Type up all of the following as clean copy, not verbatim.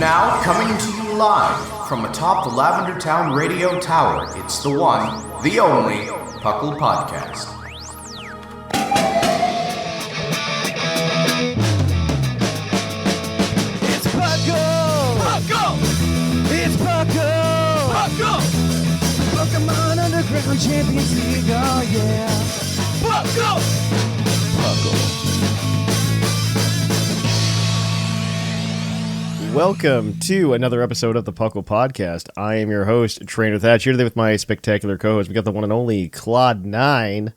now, coming to you live from atop the Lavender Town Radio Tower, it's the one, the only, PoGo. It's PoGo! PoGo! It's PoGo! PoGo! Pokemon Underground Champions League, oh yeah! PoGo! PoGo. Welcome to another episode of the Puckle Podcast. I am your host, Trainer Thatch, here today with my spectacular co-host. We got the one and only Clod9.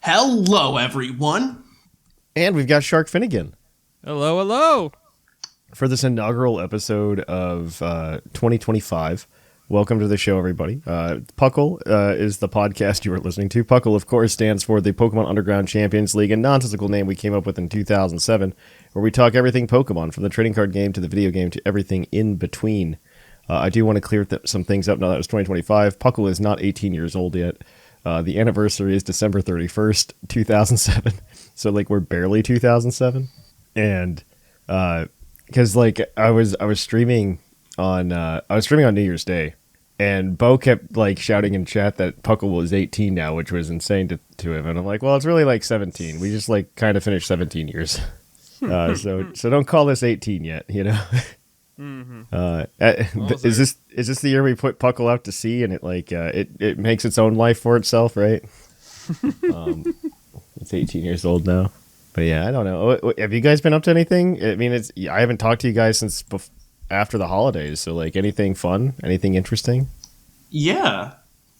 Hello, everyone. And we've got Sharkfinnagen. Hello, hello. For this inaugural episode of 2025. Welcome to the show, everybody. Puckle is the podcast you are listening to. Puckle, of course, stands for the Pokemon Underground Champions League, a nonsensical name we came up with in 2007, where we talk everything Pokemon, from the trading card game to the video game to everything in between. I do want to clear some things up now that it's 2025. Puckle is not 18 years old yet. The anniversary is December 31st, 2007. So, we're barely 2007. And, because, I was streaming on New Year's Day. And Bo kept shouting in chat that Puckle was 18 now, which was insane to him. And I'm like, well, it's really 17. We just kind of finished 17 years. So don't call this 18 yet, you know. Mm-hmm. Is this the year we put Puckle out to sea and it makes its own life for itself, right? It's 18 years old now. But yeah, I don't know. Have you guys been up to anything? I mean, I haven't talked to you guys since after the holidays, so anything fun, anything interesting? Yeah,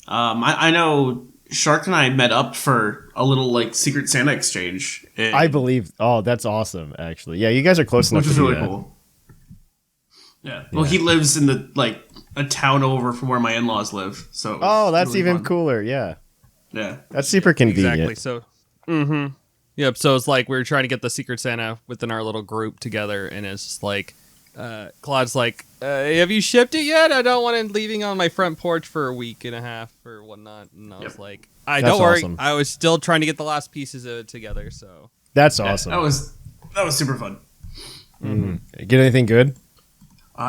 I know Shark and I met up for a little Secret Santa exchange. I believe. Oh, that's awesome! Actually, yeah, you guys are close enough. Which is to really that. cool. Yeah. Well, he lives in the a town over from where my in-laws live. So. Oh, that's really even fun. cooler. Yeah. Yeah. That's super convenient. Exactly. So. Mm-hmm. Yep. So it's we were trying to get the Secret Santa within our little group together, and it's just Claude's have you shipped it yet? I don't want it leaving on my front porch for a week and a half or whatnot. And I was like, don't worry. Awesome. I was still trying to get the last pieces of it together. So that's awesome. That was super fun. Mm-hmm. Get anything good?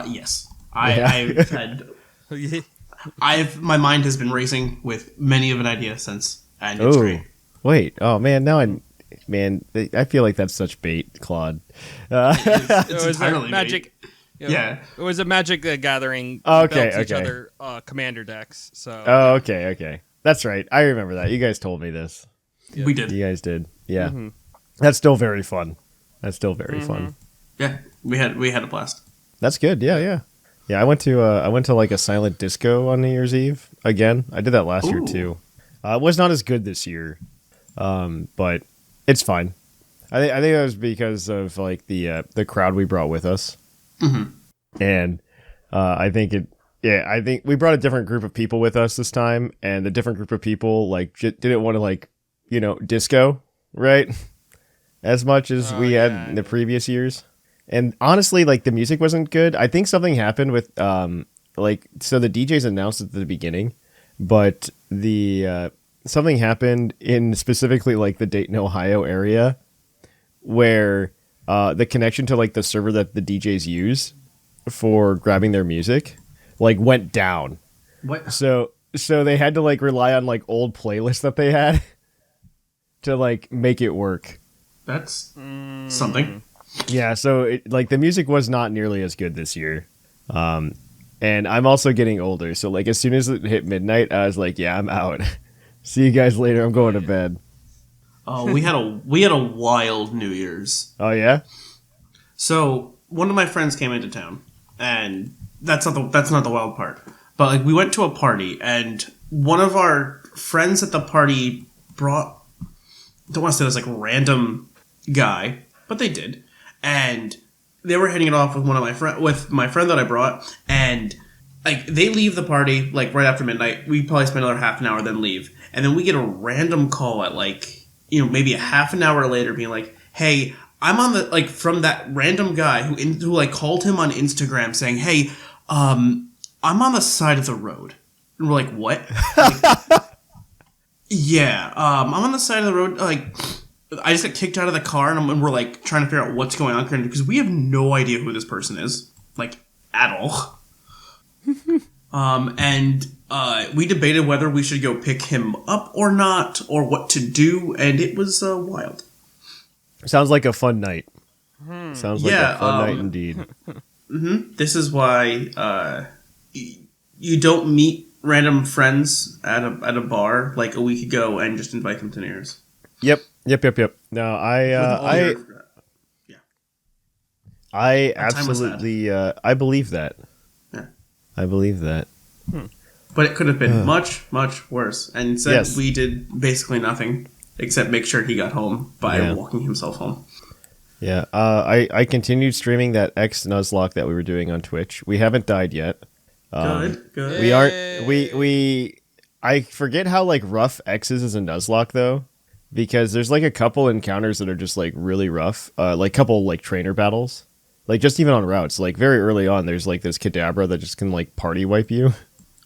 Yes. I've had. My mind has been racing with many of an idea since, and it's great. Wait. Oh man, I feel like that's such bait, Claude. It's was entirely magic. Yeah, it was a Magic Gathering. Each other commander decks. So. Oh, okay. That's right. I remember that. You guys told me this. Yep. We did. You guys did. Yeah. Mm-hmm. That's still very fun. Fun. Yeah, we had a blast. That's good. Yeah. I went to a silent disco on New Year's Eve again. I did that last year too. It was not as good this year, but it's fine. I think that was because of the crowd we brought with us, and I think we brought a different group of people with us this time, and the different group of people didn't want to disco right as much as we had in the previous years. And honestly, the music wasn't good. I think something happened with so the DJs announced at the beginning, but something happened in specifically the Dayton, Ohio area where the connection to the server that the DJs use for grabbing their music went down. What? So they had to rely on old playlists that they had to make it work. That's something. Yeah, so the music was not nearly as good this year. And I'm also getting older, so as soon as it hit midnight, I was yeah, I'm out. See you guys later. I'm going to bed. Oh, we had a wild New Year's. Oh yeah? So one of my friends came into town, and that's not the wild part. But we went to a party, and one of our friends at the party brought, don't want to say this random guy, but they did, and they were hitting it off with my friend that I brought, and they leave the party right after midnight. We probably spend another half an hour, then leave, and then we get a random call at maybe a half an hour later, being hey, I'm on the from that random guy who called him on Instagram saying, hey, I'm on the side of the road, and we're what? Yeah, I'm on the side of the road, I just got kicked out of the car, and we're trying to figure out what's going on because we have no idea who this person is. like at all. And we debated whether we should go pick him up or not, or what to do, and it was wild. Sounds like a fun night. Sounds like Yeah, a fun night indeed. This is why you don't meet random friends at a bar like a week ago and just invite them to Nears. Yep. No, I absolutely I believe that. Yeah. I believe that. But it could have been much, much worse. And instead, Yes. we did basically nothing except make sure he got home by walking himself home. Yeah. I continued streaming that X Nuzlocke that we were doing on Twitch. We haven't died yet. Good. We aren't. We. I forget how like rough X is a Nuzlocke though, because there's like a couple encounters that are just like really rough. Like couple like trainer battles, like just even on routes. Like very early on, there's like this Kadabra that just can like party wipe you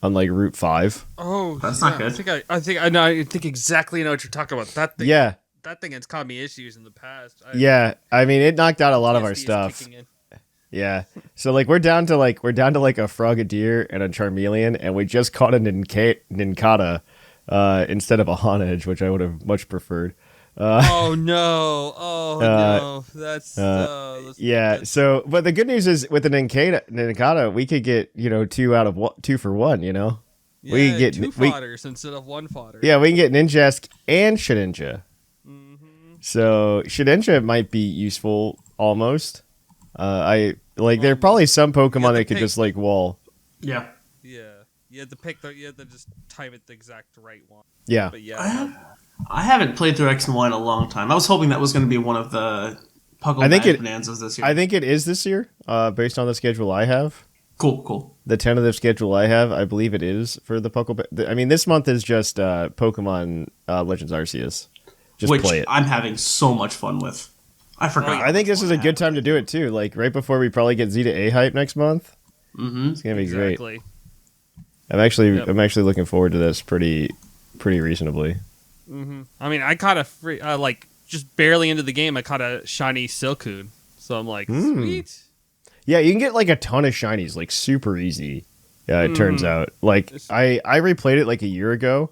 on like Route 5. Oh, That's not good. I think exactly know what you're talking about. That thing. Yeah. That thing has caused me issues in the past. Yeah. I mean, it knocked out a lot of our PTSD is stuff. kicking in. Yeah. So like we're down to like a Frogadier and a Charmeleon, and we just caught a Nincada instead of a Honedge, which I would have much preferred. Oh no! That's Yeah. So, but the good news is with the Nincada, we could get 2 for 1. We can get two fodders instead of one fodder. Yeah, we can get Ninjask and Shedinja. So Shedinja might be useful almost. There are probably some Pokemon that could just like wall. Yeah. Yeah. You had to pick you had to just time it the exact right one. Yeah. But yeah. I haven't played through X and Y in a long time. I was hoping that was going to be one of the PoGo bonanzas this year. I think it is this year, based on the schedule I have. Cool. The tentative schedule I have, I believe it is for the Pokemon. I mean, this month is just Pokemon Legends Arceus. Just Which play it. I'm having so much fun with. I forgot. I think this is a good time to do it too. Like right before we probably get Z to A hype next month. Mm-hmm. It's gonna be great. I'm actually looking forward to this pretty reasonably. Mm-hmm. I mean, I caught a just barely into the game. I caught a shiny Silcoon, so I'm like, sweet. Yeah, you can get like a ton of shinies, like super easy. Yeah, it turns out. Like I replayed it like a year ago,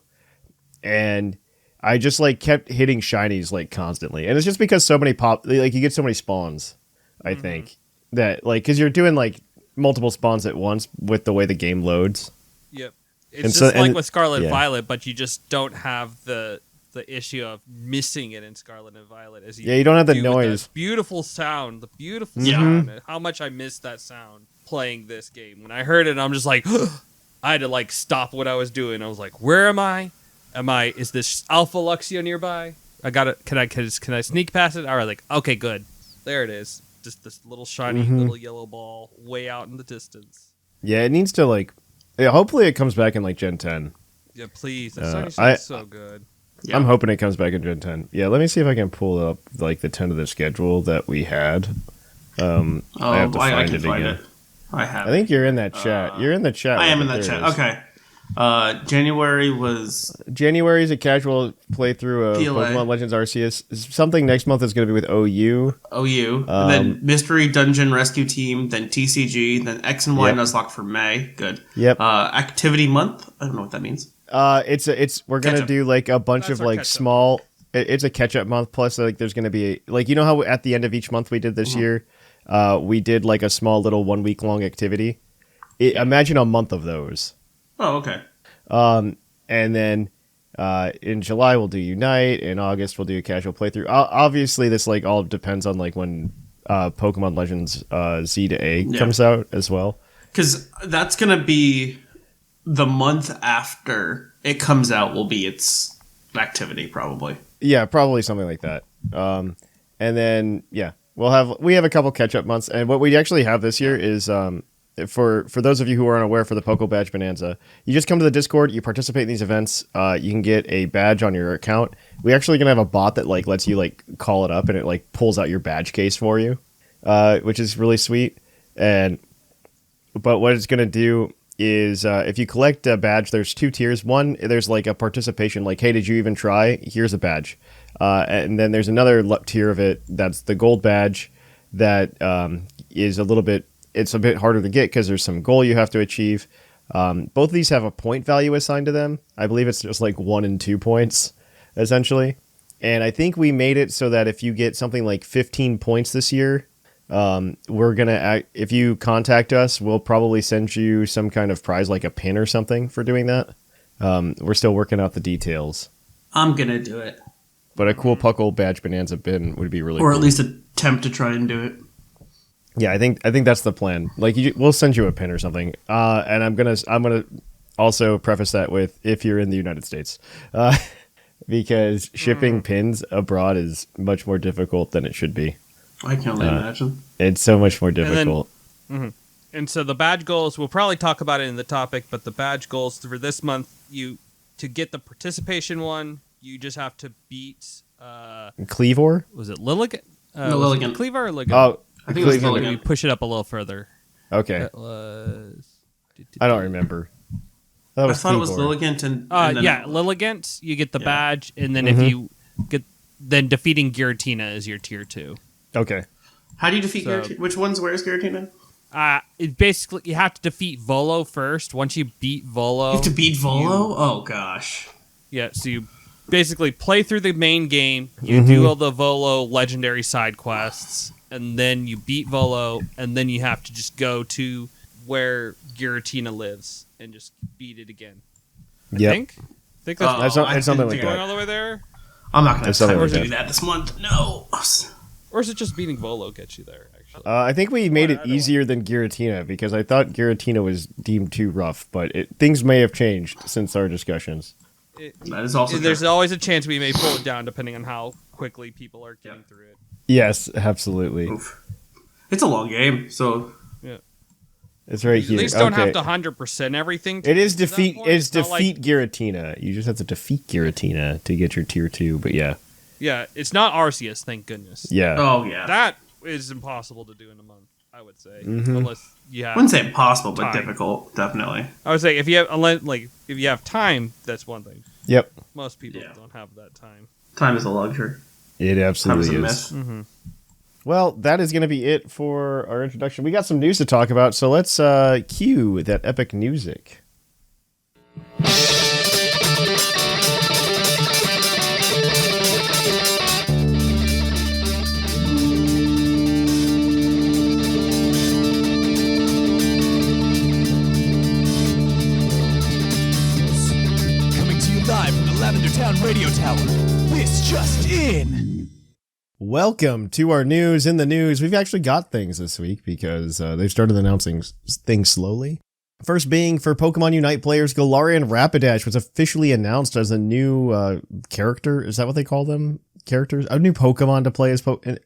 and I just like kept hitting shinies like constantly, and it's just because so many you get so many spawns. I think that like because you're doing like multiple spawns at once with the way the game loads. Yep, it's just like with Scarlet and Violet, but you just don't have the issue of missing it in Scarlet and Violet. You don't have the noise. Beautiful sound, the beautiful sound. How much I missed that sound playing this game. When I heard it, I'm just like, I had to like stop what I was doing. I was like, where am I? Is this Alpha Luxio nearby? I got it. Can I sneak past it? All right, like, okay, good. There it is. Just this little shiny little yellow ball way out in the distance. Yeah, it needs to like, hopefully it comes back in like Gen 10. Yeah, please. That shiny is so good. Yeah. I'm hoping it comes back in Gen 10. Yeah, let me see if I can pull up like the tentative schedule that we had. I have to find it again. I have. I think you're in that chat. You're in the chat. I am in that chat. Okay. January is a casual playthrough of Pokemon Legends Arceus. Something next month is going to be with OU. And then Mystery Dungeon Rescue Team, then TCG, then X and Y Nuzlocke for May. Good. Yep. Activity Month. I don't know what that means. We're going to do like a bunch of like small. It's a catch up month. Plus, like there's going to be how at the end of each month we did this year, we did like a small little 1 week long activity. Imagine a month of those. Oh, okay. And then in July we'll do Unite. In August we'll do a casual playthrough. Obviously, this like all depends on like when Pokemon Legends Z to A comes out as well. Because that's gonna be the month after it comes out. Will be its activity probably. Yeah, probably something like that. And then we have a couple catch up months, and what we actually have this year is For those of you who are unaware, for the Poco Badge Bonanza, you just come to the Discord, you participate in these events, you can get a badge on your account. We actually gonna have a bot that like lets you like call it up and it like pulls out your badge case for you, which is really sweet. But what it's gonna do is if you collect a badge, there's 2 tiers. One, there's like a participation, like, hey, did you even try? Here's a badge. And then there's another tier of it that's the gold badge that is a little bit it's a bit harder to get because there's some goal you have to achieve. Both of these have a point value assigned to them. I believe it's just like 1 and 2 points, essentially. And I think we made it so that if you get something like 15 points this year, we're going to, if you contact us, we'll probably send you some kind of prize, like a pin or something for doing that. We're still working out the details. I'm going to do it. But a cool Puckle Badge Bonanza pin would be really cool. Or at least attempt to try and do it. Yeah, I think that's the plan. Like, we'll send you a pin or something. And I'm gonna also preface that with if you're in the United States, because shipping pins abroad is much more difficult than it should be. I can only imagine. It's so much more difficult. And so the badge goals, we'll probably talk about it in the topic, but the badge goals for this month, to get the participation one, you just have to beat Cleavor? Was it Lilligant? No, Lilligant. Cleavor or Ligant? Oh, I think it was Maybe Lilligant. we push it up a little further. okay. That was... I don't remember. I thought it was Lilligant and then Lilligant, you get the badge, and then if you get... Then defeating Giratina is your tier 2. Okay. How do you defeat Giratina? Which one's where's Giratina? It basically, you have to defeat Volo first. Once you beat Volo... You have to beat Volo? Oh, gosh. Yeah, so you basically play through the main game, you do all the Volo legendary side quests, and then you beat Volo, and then you have to just go to where Giratina lives and just beat it again. I think that's it's something like going that. all the way there? I'm not going to have time to like do that this month. No. Or is it just beating Volo gets you there, actually? I think we made it easier than Giratina because I thought Giratina was deemed too rough, but things may have changed since our discussions. That is also There's always a chance we may pull it down depending on how quickly people are getting through it. Yes, absolutely. Oof. It's a long game, so... Yeah. It's right here. At least don't have to 100% everything. It is defeat. It's defeat Giratina. You just have to defeat Giratina to get your tier 2. But yeah. Yeah, it's not Arceus, thank goodness. Yeah. Oh yeah. That is impossible to do in a month, I would say, unless you have. I wouldn't say impossible, but time. difficult, definitely. I would say if you have time, that's one thing. Yep. Most people don't have that time. Time is a luxury. It absolutely Time is. a myth. Well, that is going to be it for our introduction. We got some news to talk about, so let's cue that epic music. Coming to you live from the Lavender Town Radio Tower. This just in. Welcome to our news in the news. We've actually got things this week because they've started announcing things slowly. First being for Pokemon Unite players, Galarian Rapidash was officially announced as a new character. Is that what they call them? Characters? A new Pokemon to play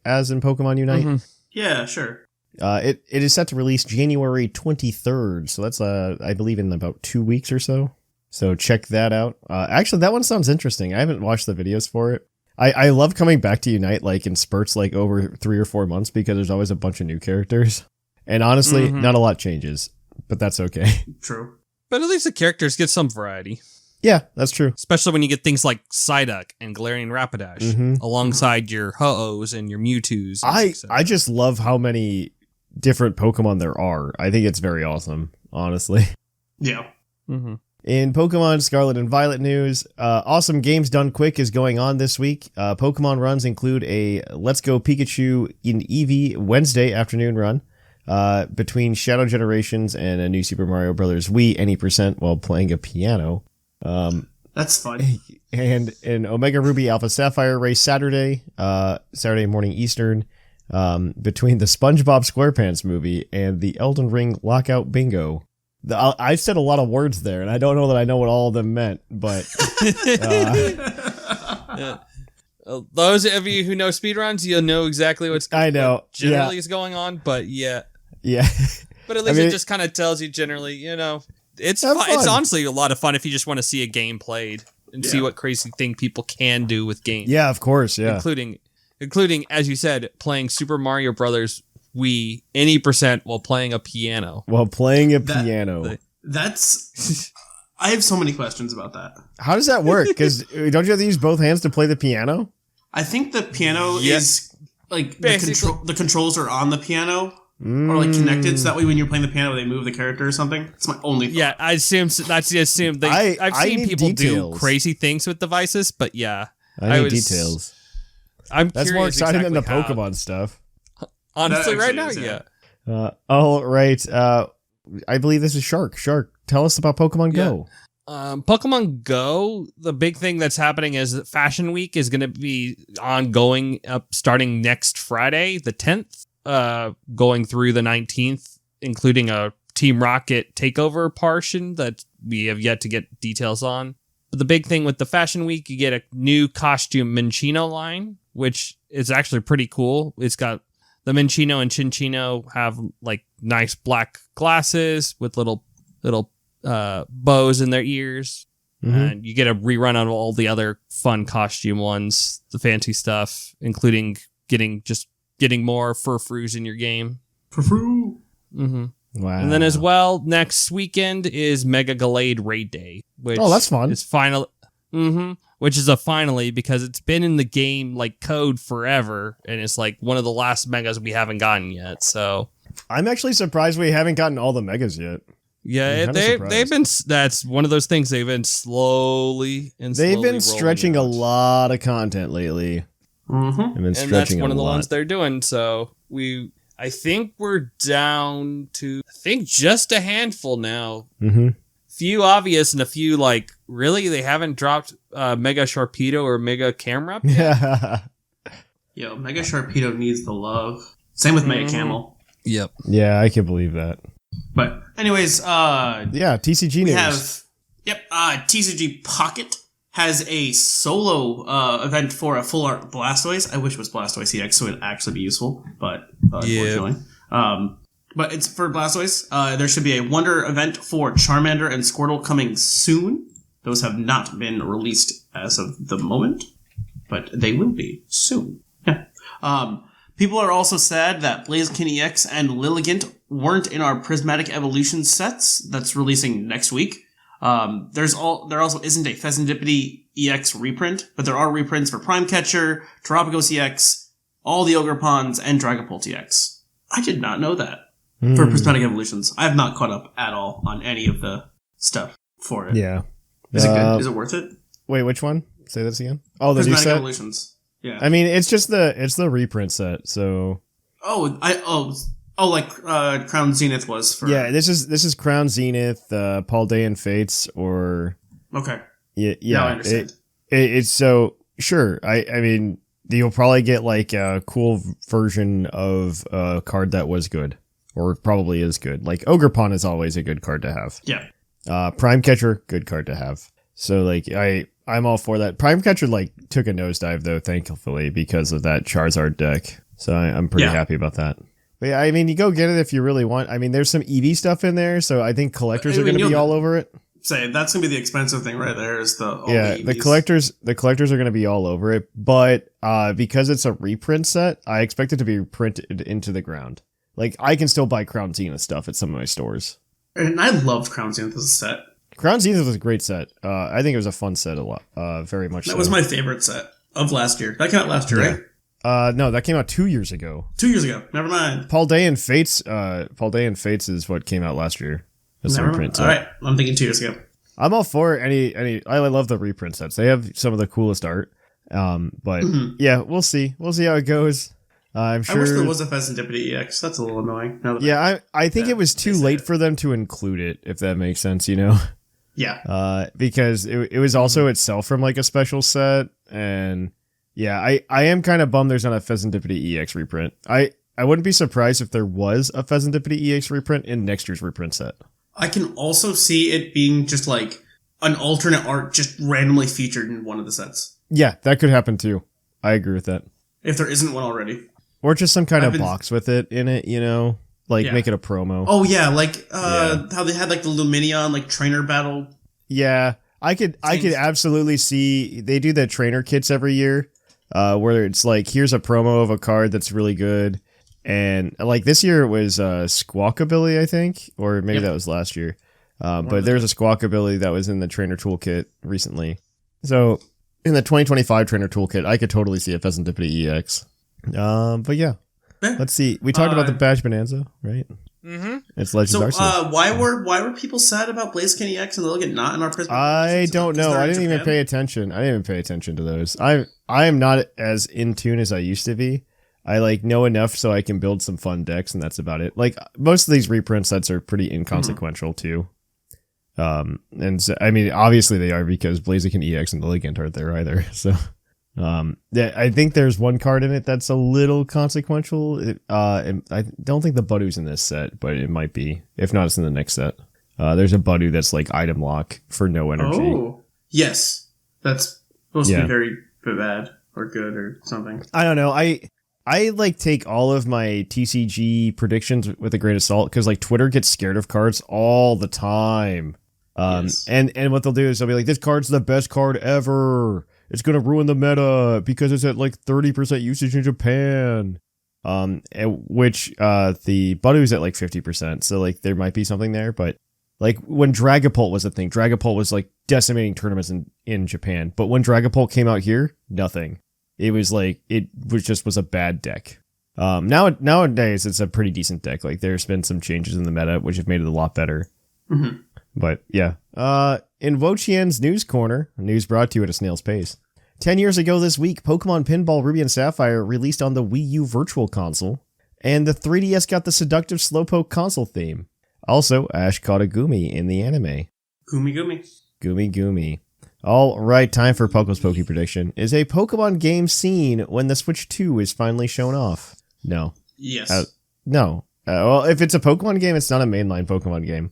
as in Pokemon Unite? Yeah, sure. It is set to release January 23rd. So that's, I believe, in about 2 weeks or so. So check that out. Actually, that one sounds interesting. I haven't watched the videos for it. I love coming back to Unite like in spurts like over 3 or 4 months because there's always a bunch of new characters. And honestly, not a lot changes, but that's okay. True. But at least the characters get some variety. Yeah, that's true. Especially when you get things like Psyduck and Galarian Rapidash alongside your Ho-Ohs and your Mewtwo's. I just love how many different Pokemon there are. I think it's very awesome, honestly. Yeah. In Pokemon Scarlet and Violet news, Awesome Games Done Quick is going on this week. Pokemon runs include a Let's Go Pikachu in Eevee Wednesday afternoon run between Shadow Generations and a new Super Mario Bros. Wii any % while playing a piano. That's fun. And an Omega Ruby Alpha Sapphire race Saturday morning Eastern, between the SpongeBob SquarePants movie and the Elden Ring Lockout Bingo. I said a lot of words there, and I don't know that I know what all of them meant, but... Those of you who know speedruns, you'll know exactly what's generally is going on, but yeah. But at least it just kind of tells you generally, it's fun. It's honestly a lot of fun if you just want to see a game played and see what crazy thing people can do with games. Yeah, of course, yeah. Including, as you said, playing Super Mario Brothers Wii any % while playing a piano. That's... I have so many questions about that. How does that work? Because don't you have to use both hands to play the piano? I think the piano is... Like, the controls are on the piano, Or like connected, so that way when you're playing the piano, they move the character or something. It's my only thought. Yeah, I assume that's the assume. I've seen need people details. do crazy things with devices, but yeah, I need details. That's more exciting than the exactly Pokemon stuff. Honestly, That right now, actually is, yeah. All right. I believe this is Shark. Shark, tell us about Pokemon Go. Pokemon Go, the big thing that's happening is that Fashion Week is going to be ongoing starting next Friday, the 10th, going through the 19th, including a Team Rocket takeover portion that we have yet to get details on. But the big thing with the Fashion Week, you get a new costume Minccino line, which is actually pretty cool. It's got the Minccino and Chinchino have like nice black glasses with little bows in their ears, and you get a rerun on all the other fun costume ones, the fancy stuff, including getting more Furfroos in your game. Furfroo. Wow. And then as well, next weekend is Mega Gallade Raid Day, which that's fun. Is which is a finally because it's been in the game like code forever, and it's like one of the last megas we haven't gotten yet. So I'm actually surprised we haven't gotten all the megas yet. yeah, they've been. That's one of those things they've been slowly stretching a lot of content lately. Mm-hmm. They've been And stretching that's one a of the lot. ones they're doing. So I think we're down to just a handful now. Mm-hmm. Few obvious and a few like really they haven't dropped Mega Sharpedo or Mega Camera. Yeah. Yo, Mega Sharpedo needs the love. Same with Mega Camel. Yep. Yeah, I can believe that. But anyways, yeah, TCG we news. TCG Pocket has a solo event for a full art Blastoise. I wish it was Blastoise EX, so it'd actually be useful, but unfortunately. But it's for Blastoise. There should be a Wonder event for Charmander and Squirtle coming soon. Those have not been released as of the moment, but they will be soon. Yeah. People are also sad that Blaziken EX and Lilligant weren't in our Prismatic Evolution sets that's releasing next week. There also isn't a Pheasantipity EX reprint, but there are reprints for Primecatcher, Terapagos EX, all the Ogrepons, and Dragapult EX. I did not know that. For Prismatic Evolutions. I have not caught up at all on any of the stuff for it. Yeah. Is it good? Is it worth it? Wait, which one? Say this again. Oh, the new Prismatic set? Evolutions. Yeah. I mean, it's the reprint set, so like Crown Zenith was for. yeah, this is Crown Zenith, Paldean Fates, or Okay. yeah. Now I understand. It's so sure. I mean, you'll probably get like a cool version of a card that was good, or probably is good. Like Ogrepon is always a good card to have. Yeah. Primecatcher, good card to have. So like I'm all for that. Primecatcher like took a nosedive though, thankfully, because of that Charizard deck. So I'm pretty happy about that. But yeah, I mean, you go get it if you really want. I mean, there's some EV stuff in there, so I think collectors are going to be all over it. Say that's going to be the expensive thing right there. Is the the collectors are going to be all over it. But because it's a reprint set, I expect it to be printed into the ground. Like I can still buy Crown Zenith stuff at some of my stores. And I loved Crown Zenith as a set. Crown Zenith was a great set. I think it was a fun set a lot. Very much. That was my favorite set of last year. That came out last year, right? No, that came out 2 years ago. 2 years ago. Never mind. Paldean Fates is what came out last year. Never mind. All right, I'm thinking 2 years ago. I'm all for any. I love the reprint sets. They have some of the coolest art. But yeah, we'll see. We'll see how it goes. I'm sure. I wish there was a Pheasantipity EX. That's a little annoying. I think it was too late for them to include it, if that makes sense, you know? Yeah. Because it was also itself from like a special set. And yeah, I am kind of bummed there's not a Pheasantipity EX reprint. I wouldn't be surprised if there was a Pheasantipity EX reprint in next year's reprint set. I can also see it being just like an alternate art just randomly featured in one of the sets. Yeah, that could happen too. I agree with that. If there isn't one already. Or just some kind of box with it in it, you know? Like, make it a promo. Oh, yeah, like how they had like the Luminion, like trainer battle. Yeah, I could absolutely see, they do the trainer kits every year, where it's like, here's a promo of a card that's really good. And like this year it was Squawkabilly, I think, or maybe that was last year. But there's a Squawkabilly that was in the trainer toolkit recently. So in the 2025 trainer toolkit, I could totally see a Pheasantipity EX. But yeah, Let's see. We talked about the Badge Bonanza, right? Mm-hmm. It's Legends Arceus. Why were people sad about Blaziken EX and Lilligant not in our Prism? I don't know. I didn't even pay attention. I didn't even pay attention to those. I am not as in tune as I used to be. I know enough so I can build some fun decks, and that's about it. Most of these reprint sets are pretty inconsequential too. And so, I mean, obviously they are because Blaziken EX and Lilligant aren't there either. So, I think there's one card in it that's a little consequential. And I don't think the Budu's in this set, but it might be. If not, it's in the next set. There's a Budu that's item lock for no energy. Oh, yes. That's supposed to be very bad or good or something. I don't know. I take all of my TCG predictions with a grain of salt because Twitter gets scared of cards all the time. Yes. And what they'll do is they'll be like, this card's the best card ever. It's going to ruin the meta because it's at 30% usage in Japan. Which the Budu's at 50%. So there might be something there. But when Dragapult was a thing, Dragapult was decimating tournaments in Japan. But when Dragapult came out here, nothing. It was was a bad deck. Nowadays it's a pretty decent deck. There's been some changes in the meta which have made it a lot better. Mm-hmm. But yeah. In Wochien's News Corner, news brought to you at a snail's pace. 10 years ago this week, Pokemon Pinball Ruby and Sapphire released on the Wii U Virtual Console, and the 3DS got the seductive Slowpoke console theme. Also, Ash caught a Goomy in the anime. Goomy. Goomy. All right, time for Puckle's Poke Prediction. Is a Pokemon game seen when the Switch 2 is finally shown off? No. Yes. No. Well, if it's a Pokemon game, it's not a mainline Pokemon game.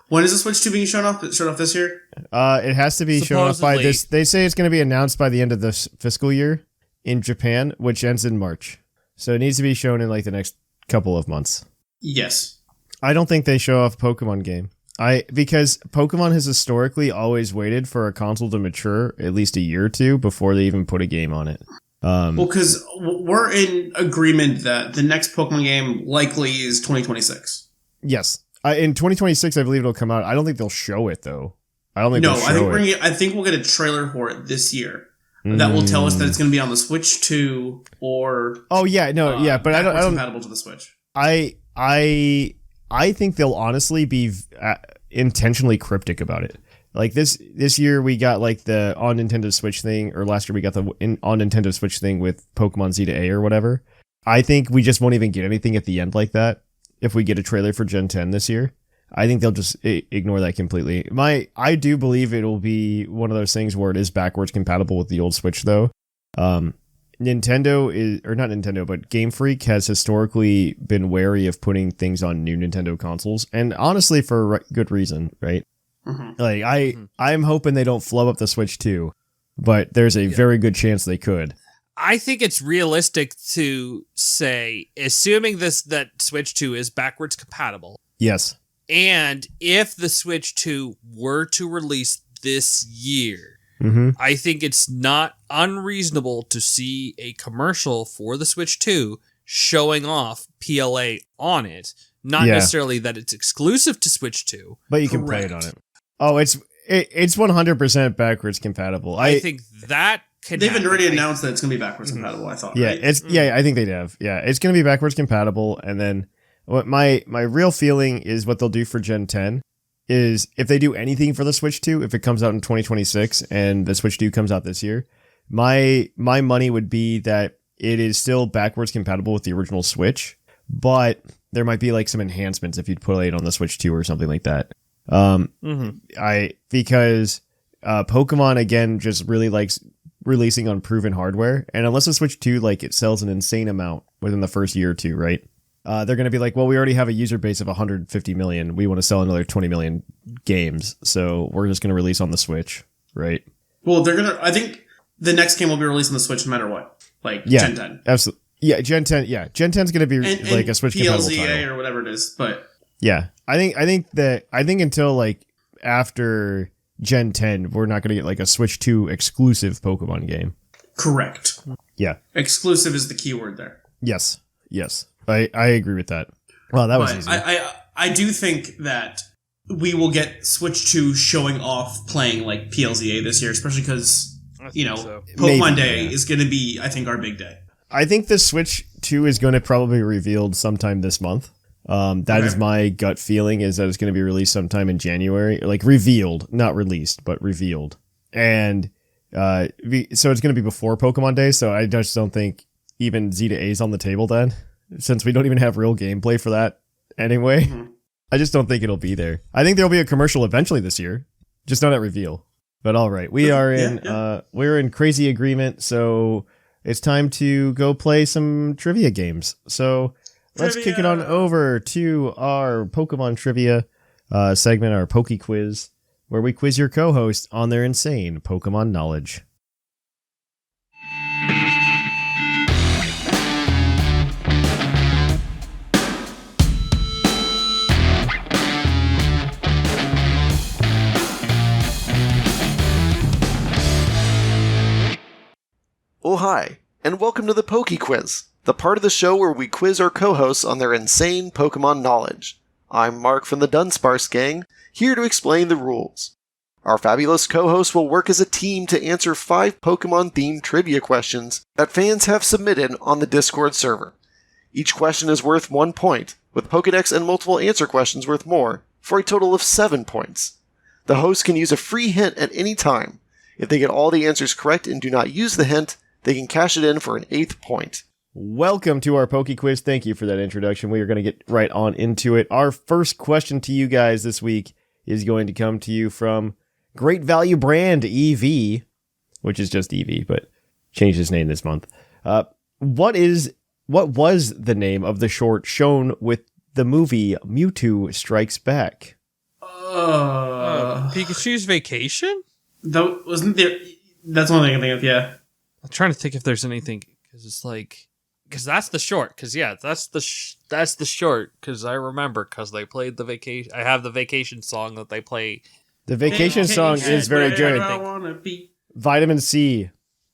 When is the Switch 2 being shown off? Shown off this year? It has to be shown off by this. They say it's going to be announced by the end of this fiscal year in Japan, which ends in March. So it needs to be shown in the next couple of months. Yes. I don't think they show off Pokemon game. Because Pokemon has historically always waited for a console to mature at least a year or two before they even put a game on it. Well, because we're in agreement that the next Pokemon game likely is 2026. Yes. In 2026, I believe it'll come out. I don't think they'll show it, though. I don't think they'll show it. I think we'll get a trailer for it this year that will tell us that it's going to be on the Switch 2 or... Oh, yeah. No, yeah, but I don't... compatible to the Switch. I think they'll honestly be intentionally cryptic about it. This year we got the on Nintendo Switch thing, or last year we got the on Nintendo Switch thing with Pokemon Z to A or whatever. I think we just won't even get anything at the end like that if we get a trailer for Gen 10 this year. I think they'll just ignore that completely. I do believe it'll be one of those things where it is backwards compatible with the old Switch though. Nintendo is, or not Nintendo, but Game Freak has historically been wary of putting things on new Nintendo consoles, and honestly for good reason, right? Mm-hmm. I'm hoping they don't flub up the Switch too, but there's a very good chance they could. I think it's realistic to say, assuming that Switch 2 is backwards compatible. Yes. And if the Switch 2 were to release this year, I think it's not unreasonable to see a commercial for the Switch 2 showing off PLA on it. Not necessarily that it's exclusive to Switch 2. But you can play it on it. Oh, it's 100% backwards compatible. I think that can They've already announced that it's going to be backwards compatible, I thought. Yeah, right? I think they'd have. Yeah, it's going to be backwards compatible, and then what my real feeling is what they'll do for Gen 10 is if they do anything for the Switch 2, if it comes out in 2026 and the Switch 2 comes out this year, my money would be that it is still backwards compatible with the original Switch, but there might be some enhancements if you'd put it on the Switch 2 or something like that. Because Pokemon again just really likes releasing on proven hardware, and unless the Switch 2 it sells an insane amount within the first year or two, right? They're going to be well, we already have a user base of 150 million. We want to sell another 20 million games, so we're just going to release on the Switch, right? Well, I think the next game will be released on the Switch no matter what. Gen 10. Absolutely. Yeah, Gen 10. Yeah, Gen 10 is going to be a Switch compatible title. PLZA or whatever it is, but yeah, I think until after Gen 10, we're not going to get a Switch 2 exclusive Pokemon game. Correct. Yeah. Exclusive is the keyword there. Yes. I agree with that. Well, that was easy. I do think that we will get Switch 2 showing off playing PLZA this year, especially because, Pokemon Day is going to be, I think, our big day. I think the Switch 2 is going to probably be revealed sometime this month. That is my gut feeling, is that it's going to be released sometime in January. Like, revealed, not released, but revealed. And so it's going to be before Pokemon Day, so I just don't think even Z to A is on the table then, since we don't even have real gameplay for that anyway. Mm-hmm. I just don't think it'll be there. I think there'll be a commercial eventually this year, just not at reveal. But all right, we're in crazy agreement, so it's time to go play some trivia games. So let's kick it on over to our Pokemon trivia segment, our Poke Quiz, where we quiz your co-host on their insane Pokemon knowledge. Oh hi, and welcome to the Poke Quiz, the part of the show where we quiz our co-hosts on their insane Pokemon knowledge. I'm Mark from the Dunsparce gang, here to explain the rules. Our fabulous co-hosts will work as a team to answer 5 Pokemon-themed trivia questions that fans have submitted on the Discord server. Each question is worth 1 point, with Pokedex and multiple answer questions worth more, for a total of 7 points. The host can use a free hint at any time. If they get all the answers correct and do not use the hint, they can cash it in for an 8th point. Welcome to our Poke Quiz. Thank you for that introduction. We are going to get right on into it. Our first question to you guys this week is going to come to you from Great Value Brand EV, which is just EV, but changed his name this month. What was the name of the short shown with the movie Mewtwo Strikes Back? Pikachu's Vacation? Wasn't there? That's one thing I can think of. Yeah. I'm trying to think if there's anything, because that's the short. Because that's the short. Because I remember, because they played the vacation. I have the vacation song that they play. The vacation song is very good. Vitamin C.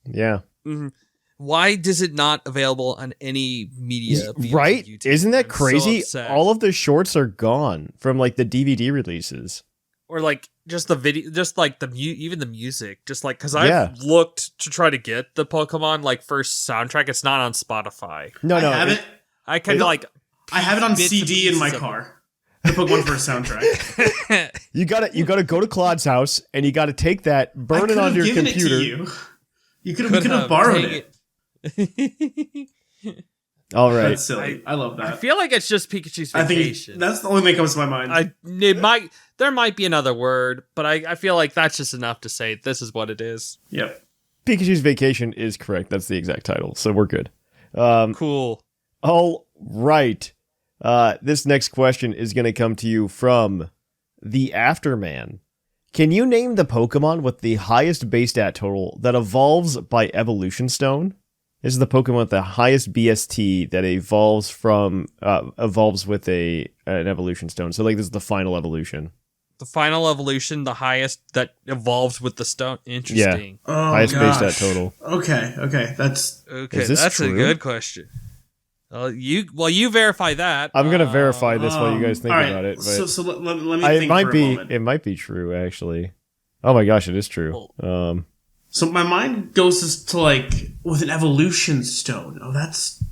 Yeah. Mm-hmm. Why is it not available on any media? Right? YouTube? Isn't that crazy? So all of the shorts are gone from like the DVD releases. Or like just the video, just like even the music, just like, because I've looked to try to get the Pokemon like first soundtrack. It's not on Spotify. No, I have it. I kind of like. I have it on CD in my car. The Pokemon first soundtrack. You gotta go to Claude's house and you gotta take that, burn it on your computer. You could have borrowed it. All right. That's silly. I love that. I feel like it's just Pikachu's Vacation. I think that's the only thing that comes to my mind. There might be another word, but I feel like that's just enough to say this is what it is. Yep. Pikachu's Vacation is correct. That's the exact title, so we're good. Cool. All right. This next question is going to come to you from the Afterman. Can you name the Pokemon with the highest base stat total that evolves by Evolution Stone? This is the Pokemon with the highest BST that evolves with an Evolution Stone. So like this is the final evolution. The final evolution, the highest that evolves with the stone. Interesting. Yeah. Highest base stat total. Okay. That's true? A good question. You verify that. I'm gonna verify this while you guys think about it. But so let me think for a moment. It might be true actually. Oh my gosh, it is true. So my mind goes to like with an evolution stone. Oh, that's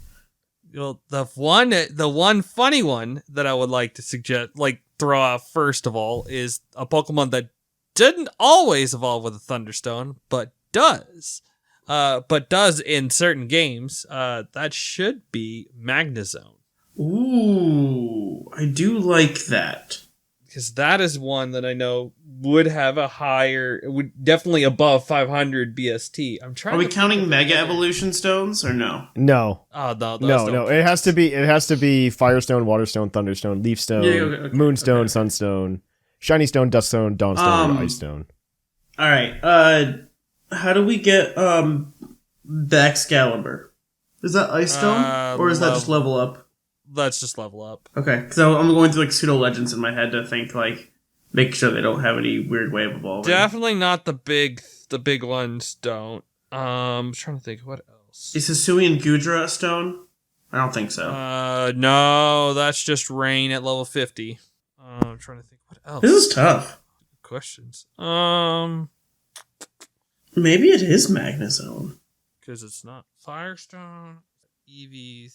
the one funny one that I would like to suggest, like throw out first of all, is a Pokemon that didn't always evolve with a Thunderstone, but does in certain games. That should be Magnezone. Ooh, I do like that. Because that is one that I know would have would definitely above 500 BST. Are we counting Mega Evolution Stones or no? No. Oh no. It has to be Firestone, Waterstone, Thunderstone, Leafstone, okay. Moonstone, Sunstone, Shiny Stone, Duststone, Dawnstone, or Ice Stone. All right. How do we get the Excalibur? Is that Ice Stone or is that just level up? Let's just level up. Okay, so I'm going through like pseudo legends in my head to think like make sure they don't have any weird way of evolving. Definitely not the big ones. Don't. I'm trying to think what else. Is Hisuian Gudra a stone? I don't think so. No, that's just rain at level 50. I'm trying to think what else. This is tough. Questions. Maybe it is Magnezone. Because it's not Firestone. Eevee,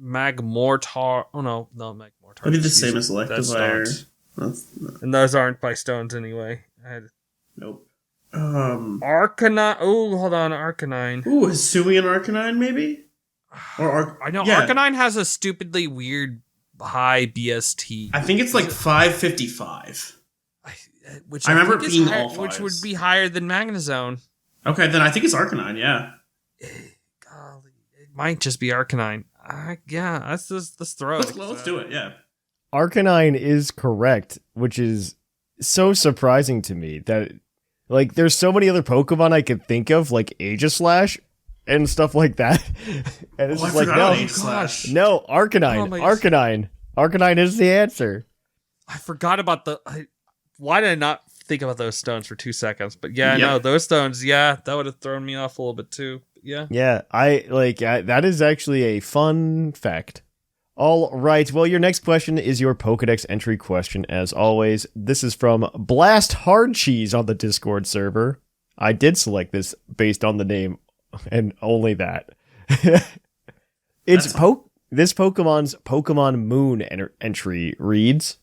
Magmortar. Oh no, Magmortar. It'd be the same as Electivire. And those aren't by stones anyway. Nope. Arcanine. Oh, hold on, Arcanine. Ooh, Hisuian Arcanine, maybe? I know Arcanine has a stupidly weird high BST. I think it's like 555. Which I remember think it being is all which would fives. be higher than Magnezone. Okay, then I think it's Arcanine, yeah. Golly, it might just be Arcanine. Yeah, let's throw it. Let's do it, yeah. Arcanine is correct, which is so surprising to me that, like, there's so many other Pokemon I could think of, like Aegislash and stuff like that. And it's just like, no, Aegislash. no, Arcanine. Arcanine is the answer. I forgot about why did I not think about those stones for 2 seconds? But yeah, Yep. no, those stones, yeah, that would have thrown me off a little bit too. Yeah. Yeah, that is actually a fun fact. All right, well, your next question is your Pokedex entry question, as always. This is from Blast Hard Cheese on the Discord server. I did select this based on the name, and only that. This Pokemon's Pokemon Moon entry reads,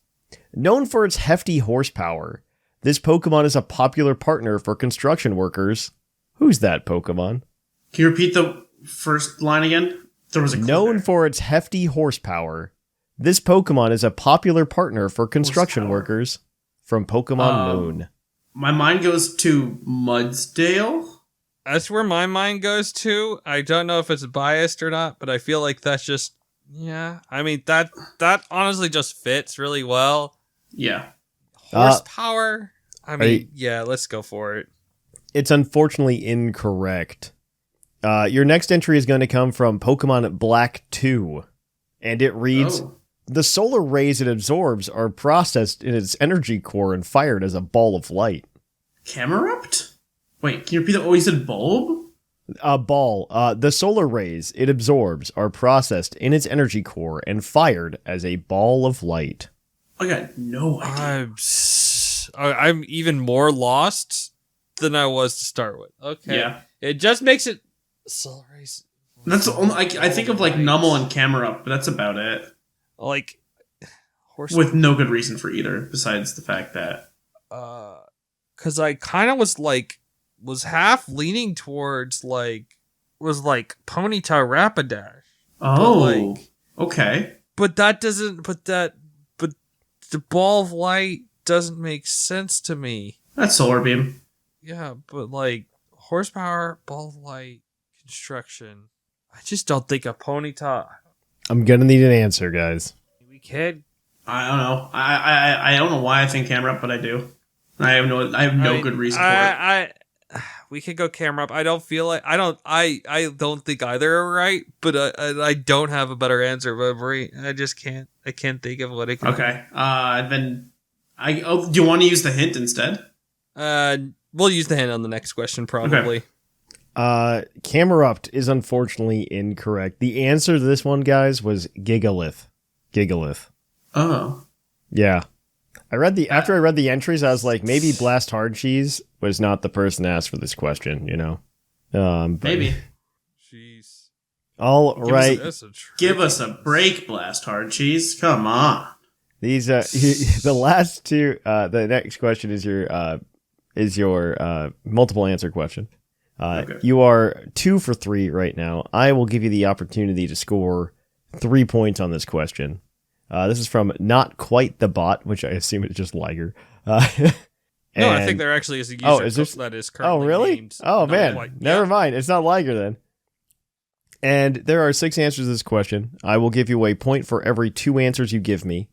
known for its hefty horsepower, this Pokemon is a popular partner for construction workers. Who's that Pokemon? Can you repeat the first line again? There was a known for its hefty horsepower, this Pokemon is a popular partner for construction workers from Pokemon Moon. My mind goes to Mudsdale. That's where my mind goes to. I don't know if it's biased or not, but I feel like that's just, yeah. I mean, that honestly just fits really well. Yeah. Horsepower? Yeah, let's go for it. It's unfortunately incorrect. Your next entry is going to come from Pokemon Black 2, and it reads, the solar rays it absorbs are processed in its energy core and fired as a ball of light. Camerupt? Wait, can you repeat that? Oh, you said bulb? A ball. The solar rays it absorbs are processed in its energy core and fired as a ball of light. I got no idea. I'm even more lost than I was to start with. Okay. Yeah. It just makes it solar rays. That's the only, I think of like Numel and Camerupt, but that's about it. Like horse with no good reason for either, besides the fact that because I kind of was half leaning towards was Ponyta Rapidash. Oh, okay. But that doesn't. But the ball of light doesn't make sense to me. That's Solar Beam. Yeah, but horsepower, ball of light, construction. I just don't think a Ponyta. I'm gonna need an answer, guys. We can. I don't know. I don't know why I think Camerupt, but I do. I have no good reason for it. We could go camera up. I don't feel like I don't think either are right, but I don't have a better answer. But I just can't. I can't think of what it could. Okay. Then do you want to use the hint instead? We'll use the hint on the next question probably. Okay. Camerupt is unfortunately incorrect. The answer to this one, guys, was Gigalith. Oh. Yeah. After I read the entries, I was like, maybe Blast Hard Cheese was not the person asked for this question, you know? Maybe. Jeez. All right. Give us a break, Blast Hard Cheese. Come on. These the last two. The next question is your multiple answer question. Okay. You are 2 for 3 right now. I will give you the opportunity to score 3 points on this question. This is from Not Quite the Bot, which I assume is just Liger. No, I think there actually is a user that is currently really? named. Oh, man. Never mind. It's not Liger then. And there are 6 answers to this question. I will give you a point for every 2 answers you give me.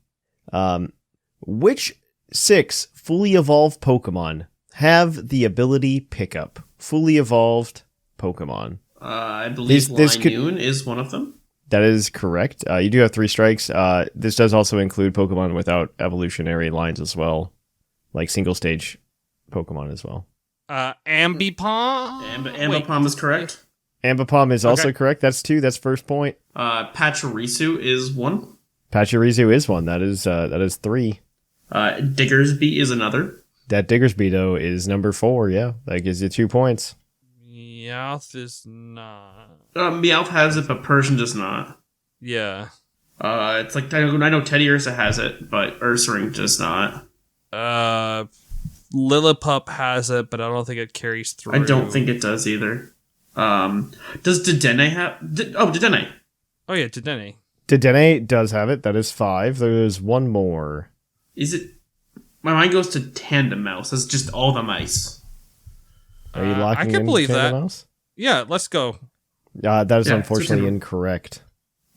Which 6 fully evolved Pokemon have the ability Pickup? Fully evolved Pokemon. I believe Linoone is one of them. That is correct. You do have 3 strikes. This does also include Pokemon without evolutionary lines as well, like single stage Pokemon as well. Ambipom? Ambipom is correct. Ambipom is also correct. That's 2. That's first point. Pachirisu is 1. Pachirisu is 1. That is 3. Diggersby is another. That Diggersby though is number 4. Yeah, that gives you 2 points. Meowth is not. Meowth has it, but Persian does not. Yeah. It's like I know Teddy Ursa has it, but Ursaring does not. Lillipup has it, but I don't think it carries through. I don't think it does either. Does Dedenne have? Dedenne. Oh yeah, Dedenne. Dedenne does have it. That is 5. There's one more. Is it? My mind goes to Tandem Mouse. That's just all the mice. Are you locking I can in believe that. Mouse? Yeah, let's go. That is Yeah, unfortunately incorrect.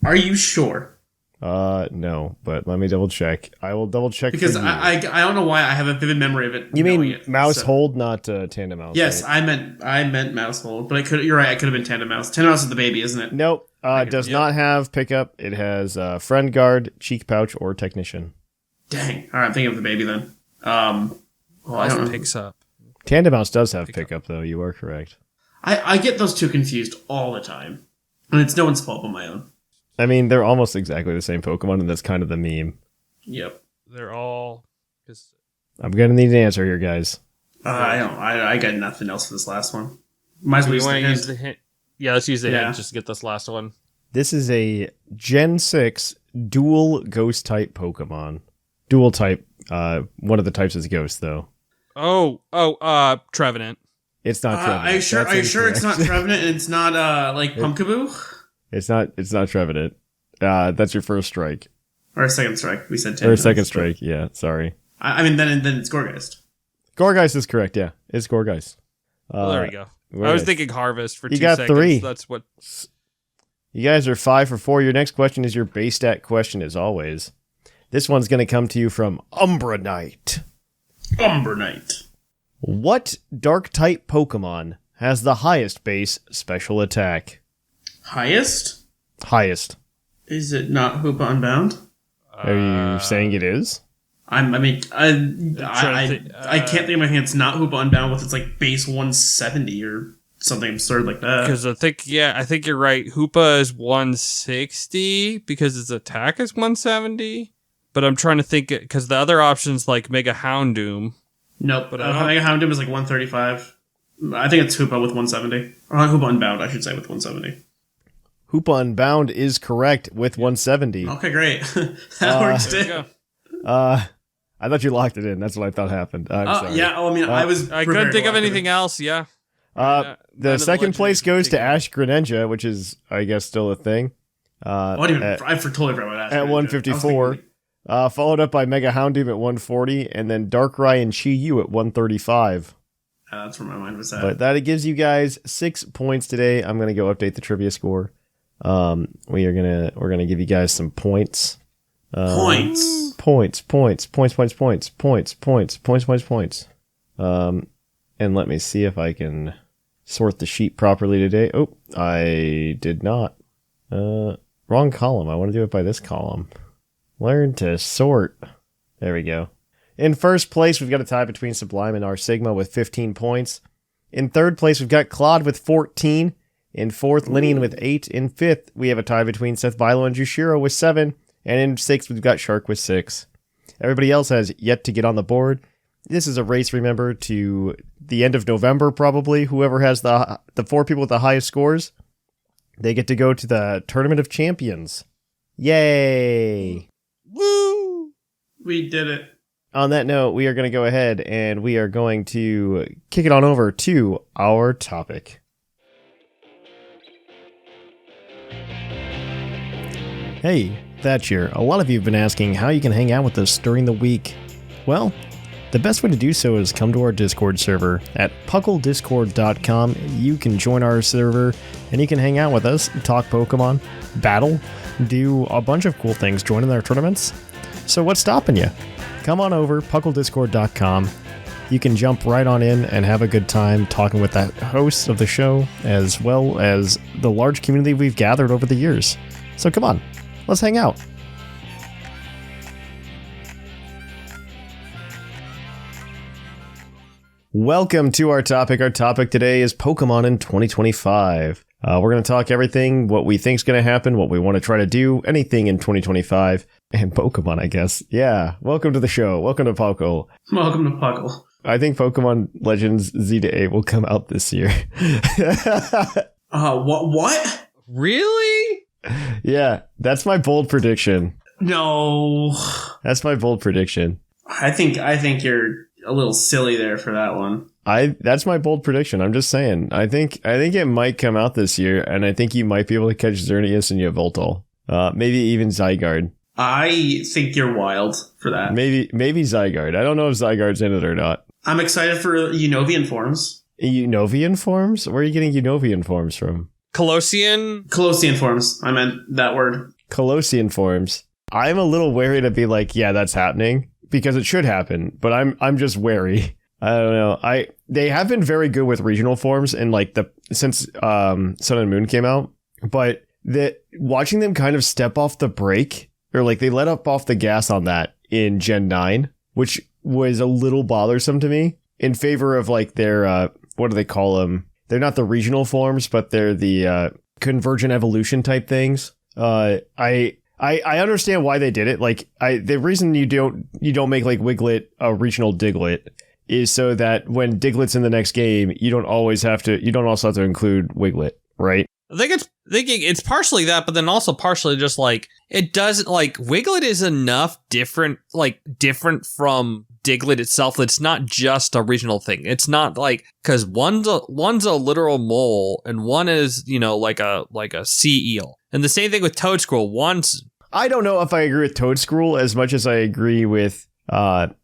Are you sure? No, but let me double check. I will double check Because for you. I don't know why I have a vivid memory of it. You knowing mean it, Mouse so. Hold, not Tandem Mouse? Yes, right? I meant Mouse Hold, but you're right. It could have been Tandem Mouse. Tandem Mouse is the baby, isn't it? Nope. Does not have pickup. It has Friend Guard, Cheek Pouch, or Technician. Dang. All right, I'm thinking of the baby then. Well, I don't know. Picks up. Tandem Mouse does have pickup, though. You are correct. I get those two confused all the time, and it's no one's fault but my own. I mean, they're almost exactly the same Pokemon, and that's kind of the meme. Yep. They're all. I'm gonna need an answer here, guys. I got nothing else for this last one. Might as well We use the want to hint. use the hint. Yeah, let's use the Yeah. hint just to get this last one. This is a Gen 6 dual Ghost type Pokemon. Dual type. One of the types is Ghost, though. Trevenant. It's not Trevenant. Are you sure? That's Are you sure it's not incorrect. Trevenant and it's not like Pumpkaboo It's not Trevenant. That's your first strike. or a second strike? We said 10. Or second strike, yeah, sorry. I mean, then it's Gorgeist. Gorgeist is correct, yeah. It's Gorgeist. Well, there we go. where I was is- thinking Harvest for 2 You got seconds. 3. That's what. You guys are 5 for 4. Your next question is your base stat question, as always. This one's going to come to you from Umbra Knight. Umber Knight. What dark type Pokemon has the highest base special attack? Highest? Highest. Is it not Hoopa Unbound? Are you saying it is? I can't think of anything that's not Hoopa Unbound with its like base 170 or something absurd like that. Because I think you're right. Hoopa is 160 because its attack is 170. But I'm trying to think because the other options like Mega Houndoom. Nope. But I think Houndoom is like 135. I think it's Hoopa with 170. Or Hoopa Unbound, I should say, with 170. Hoopa Unbound is correct with 170. Okay, great. That works There too. you go. I thought you locked it in. That's what I thought happened. I'm sorry. Yeah, I mean, I was. I couldn't prepared think to of lock it anything in. else. Yeah. The None second of the place goes to legendaries Ash Greninja, which is, I guess, still a thing. I totally forgot about that. At 154. Followed up by Mega Houndoom at 140, and then Darkrai and Chi-Yu at 135. That's where my mind was at. But that gives you guys 6 points today. I'm gonna go update the trivia score. We're gonna give you guys some points. Points. Points. And let me see if I can sort the sheet properly today. Oh, I did not. Wrong column. I want to do it by this column. Learn to sort. There we go. In first place, we've got a tie between Sublime and R Sigma with 15 points. In third place, we've got Claude with 14. In fourth, Linian with 8. In fifth, we have a tie between Seth Bilo and Jushiro with 7. And in sixth, we've got Shark with 6. Everybody else has yet to get on the board. This is a race, remember, to the end of November, probably. Whoever has the 4 people with the highest scores, they get to go to the Tournament of Champions. Yay! Woo! We did it. On that note, we are going to go ahead and we are going to kick it on over to our topic. Hey, Thatch here. A lot of you have been asking how you can hang out with us during the week. Well, the best way to do so is come to our Discord server at puclpodcast.com. You can join our server and you can hang out with us, talk Pokemon, battle, do a bunch of cool things, join in our tournaments. So what's stopping you? Come on over, puclpodcast.com. You can jump right on in and have a good time talking with the hosts of the show, as well as the large community we've gathered over the years. So come on, let's hang out. Welcome to our topic. Our topic today is Pokemon in 2025. We're going to talk everything, what we think is going to happen, what we want to try to do, anything in 2025, and Pokemon, I guess. Yeah, welcome to the show. Welcome to Poco. Welcome to Puckle. Pokemon Legends Z to A will come out this year. What? Really? Yeah, that's my bold prediction. No. That's my bold prediction. I think you're a little silly there for that one. That's my bold prediction. I'm just saying. I think it might come out this year, and I think you might be able to catch Xerneas and Yveltal. Maybe even Zygarde. I think you're wild for that. Maybe Zygarde. I don't know if Zygarde's in it or not. I'm excited for Unovian forms. Unovian forms? Where are you getting Unovian forms from? Colossian forms. I meant that word. Colossian forms. I'm a little wary to be like, yeah, that's happening, because it should happen, but I'm just wary. I don't know. They have been very good with regional forms in like since Sun and Moon came out, but watching them kind of step off the brake, or like they let up off the gas on that in Gen 9, which was a little bothersome to me, in favor of like their what do they call them? They're not the regional forms, but they're the convergent evolution type things. I understand why they did it. Like the reason you don't make like Wiglet a regional Diglett is so that when Diglett's in the next game, you don't also have to include Wiglet, right? I think it's partially that, but then also partially just like it doesn't, like Wiglet is enough different from Diglett itself. It's not just a regional thing. It's not like, because one's a literal mole and one is, like a sea eel. And the same thing with Toadscroll. I don't know if I agree with Toadscroll as much as I agree with Wiglet.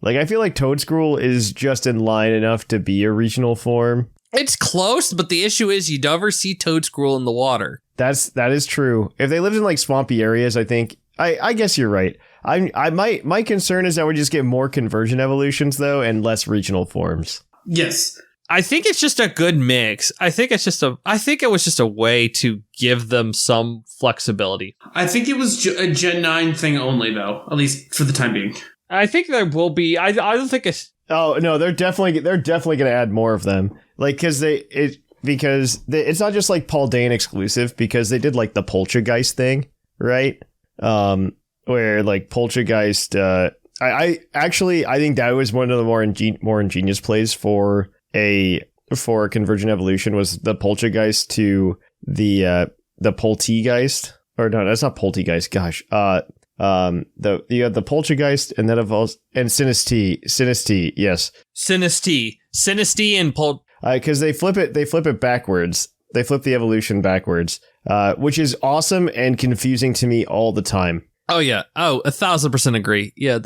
Like, I feel like Toadscroll is just in line enough to be a regional form. It's close, but the issue is you never see Toadscroll in the water. That is true. If they lived in like swampy areas, I think I guess you're right. My concern is that we just get more conversion evolutions though, and less regional forms. Yes. I think it's just a good mix. I think it was just a way to give them some flexibility. I think it was a Gen 9 thing only, though, at least for the time being. I think there will be. I don't think it's. Oh no, they're definitely going to add more of them. Like because it's not just like Paldean exclusive, because they did like the Poltergeist thing, right? Where like Poltergeist. I think that was one of the more ingenious plays for a convergent evolution, was the Poltergeist to the Poltegeist, or no, that's not Poltegeist. Gosh, you had the Poltergeist and that evolves, and Sinistea, yes, Sinistea and because they flip it backwards. They flip the evolution backwards, which is awesome and confusing to me all the time. Oh yeah, 1,000% agree. Yeah,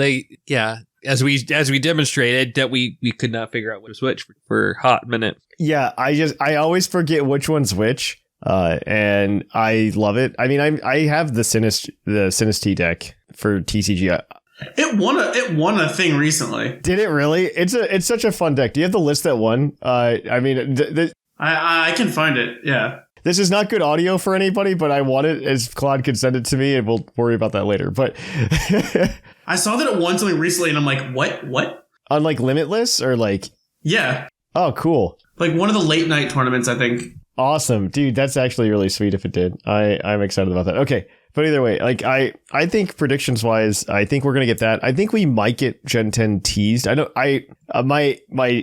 as we demonstrated that we could not figure out what to switch for a hot minute. Yeah, I always forget which one's which, and I love it. I mean, I have the Sinistea deck for TCG. It won a thing recently. Did it really? It's such a fun deck. Do you have the list that won? I mean, I can find it. Yeah. This is not good audio for anybody, but I want it, as Claude could send it to me, and we'll worry about that later. But I saw that it won something recently, and I'm like, what? On like Limitless or like? Yeah. Oh, cool. Like one of the late night tournaments, I think. Awesome, dude. That's actually really sweet if it did. I'm excited about that. Okay. But either way, like I think predictions wise, I think we're gonna get that. I think we might get Gen 10 teased. My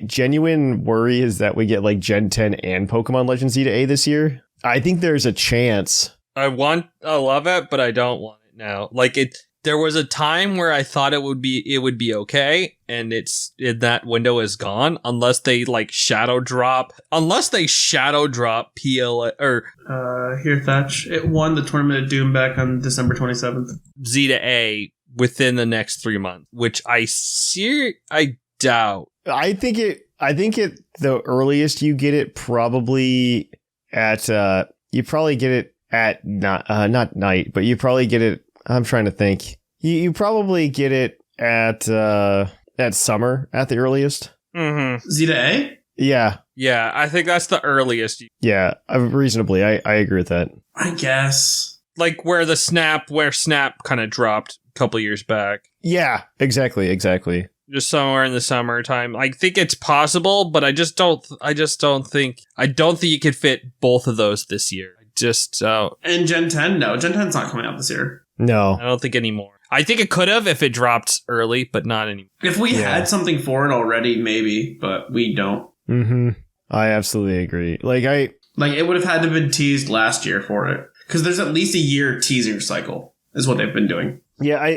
genuine worry is that we get like Gen 10 and Pokemon Legends Z to A this year. I think there's a chance. I love it, but I don't want it now. Like there was a time where I thought it would be okay, and that window is gone unless they like shadow drop PL or here Thatch. It won the Tournament of Doom back on December 27th. Z to A within the next 3 months, which I doubt. I think the earliest you get it probably at you probably get it at not night, but you probably get it. I'm trying to think. You probably get it at summer at the earliest. Mm-hmm. Z to A? Yeah. Yeah, I think that's the earliest. Yeah, reasonably. I agree with that. I guess. Like where Snap kind of dropped a couple years back. Yeah, exactly. Just somewhere in the summertime. I think it's possible, but I don't think you could fit both of those this year. And Gen 10, no. Gen 10's not coming out this year. No. I don't think anymore. I think it could have if it dropped early, but not anymore. If we had something for it already, maybe, but we don't. Mm-hmm. I absolutely agree. Like it would have had to have been teased last year for it. Because there's at least a year teasing cycle, is what they've been doing. Yeah,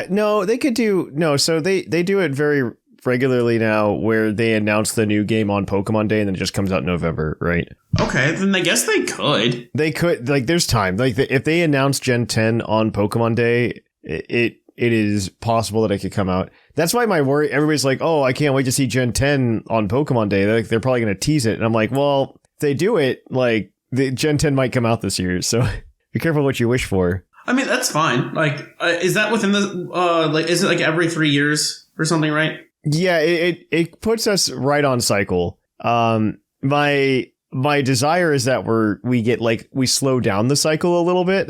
no, they could do so they do it very regularly now where they announce the new game on Pokemon Day and then it just comes out in November, right? Okay, then I guess they could. They could, like, there's time. Like, if they announce Gen 10 on Pokemon Day, it is possible that it could come out. That's why my worry, everybody's like, oh, I can't wait to see Gen 10 on Pokemon Day. They're probably going to tease it. And I'm like, well, if they do it, like, the Gen 10 might come out this year. So be careful what you wish for. I mean, that's fine. Like, is that within the, is it like every 3 years or something, right? Yeah, it puts us right on cycle. My desire is that we slow down the cycle a little bit.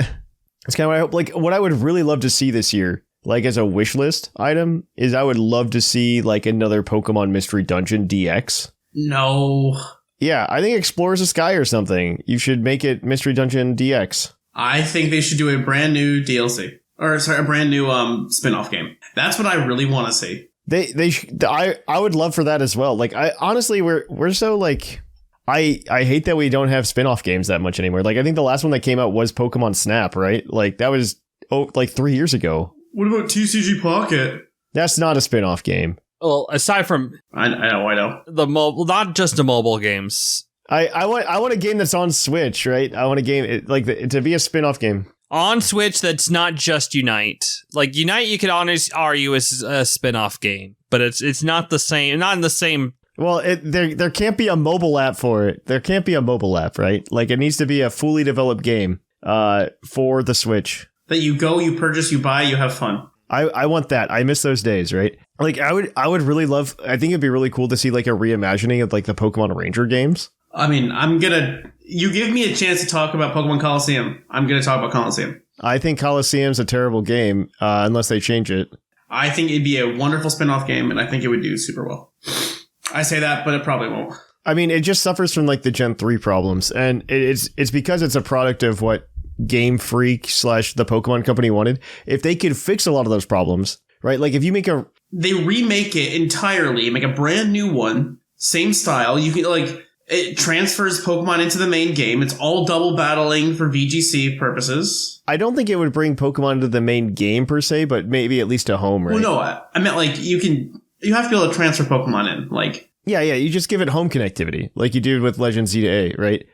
It's kind of what I hope. Like, what I would really love to see this year, like as a wish list item, is I would love to see like another Pokemon Mystery Dungeon DX. No. Yeah, I think Explorers of Sky or something. You should make it Mystery Dungeon DX. I think they should do a brand new DLC. Or, sorry, a brand new spin-off game. That's what I really want to see. I would love for that as well. Like, I honestly, we're so like, I hate that we don't have spin-off games that much anymore. Like, I think the last one that came out was Pokemon Snap, right? Like, that was like 3 years ago. What about TCG Pocket? That's not a spin-off game. Well, aside from I know the mobile, not just the mobile games. I want a game that's on Switch, right? I want a game to be a spin-off game on Switch that's not just Unite. Like Unite, you could honestly argue is a spin-off game, but it's not the same. Not in the same. Well, there can't be a mobile app for it. There can't be a mobile app, right? Like, it needs to be a fully developed game for the Switch. That you go, you purchase, you buy, you have fun. I want that. I miss those days, right? Like, I would really love, I think it'd be really cool to see like a reimagining of like the Pokemon Ranger games. I mean, you give me a chance to talk about Pokemon Coliseum, I'm going to talk about Coliseum. I think Coliseum's a terrible game, unless they change it. I think it'd be a wonderful spin-off game, and I think it would do super well. I say that, but it probably won't. I mean, it just suffers from like the Gen 3 problems, and it's because it's a product of what Game Freak / the Pokemon Company wanted. If they could fix a lot of those problems, right? Like if you make they remake it entirely, make a brand new one, same style. You can like it transfers Pokemon into the main game. It's all double battling for VGC purposes. I don't think it would bring Pokemon to the main game per se, but maybe at least a home, right? Well, no, I meant like you have to be able to transfer Pokemon in, like. Yeah, you just give it home connectivity, like you did with Legend Z to A, right?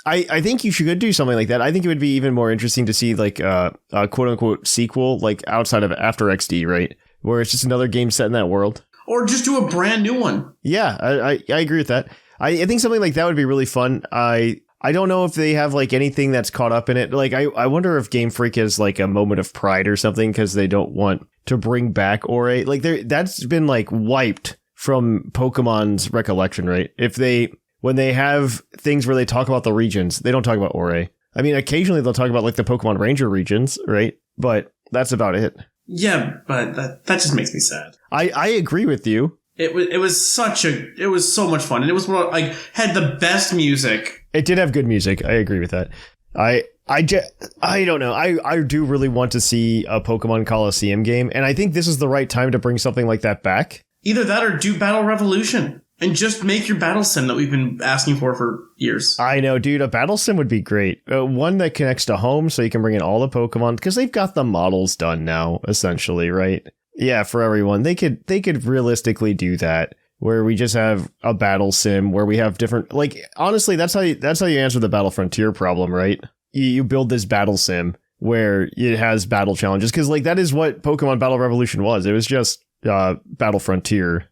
I think you should do something like that. I think it would be even more interesting to see like a quote unquote sequel, like outside of After XD, right? Where it's just another game set in that world. Or just do a brand new one. Yeah, I agree with that. I think something like that would be really fun. I don't know if they have like anything that's caught up in it. Like I wonder if Game Freak is like a moment of pride or something because they don't want to bring back Ore. Like that's been like wiped from Pokemon's recollection, right? When they have things where they talk about the regions, they don't talk about Ore. I mean, occasionally they'll talk about like the Pokemon Ranger regions, right? But that's about it. Yeah, but that just makes me sad. I agree with you. It was so much fun, and it was like had the best music. It did have good music. I agree with that. I don't know. I do really want to see a Pokemon Coliseum game, and I think this is the right time to bring something like that back. Either that or do Battle Revolution. And just make your battle sim that we've been asking for years. I know, dude. A battle sim would be great. One that connects to home so you can bring in all the Pokemon. Because they've got the models done now, essentially, right? Yeah, for everyone. They could realistically do that. Where we just have a battle sim where we have different... Like, honestly, that's how you answer the Battle Frontier problem, right? You build this battle sim where it has battle challenges. Because, like, that is what Pokemon Battle Revolution was. It was just Battle Frontier.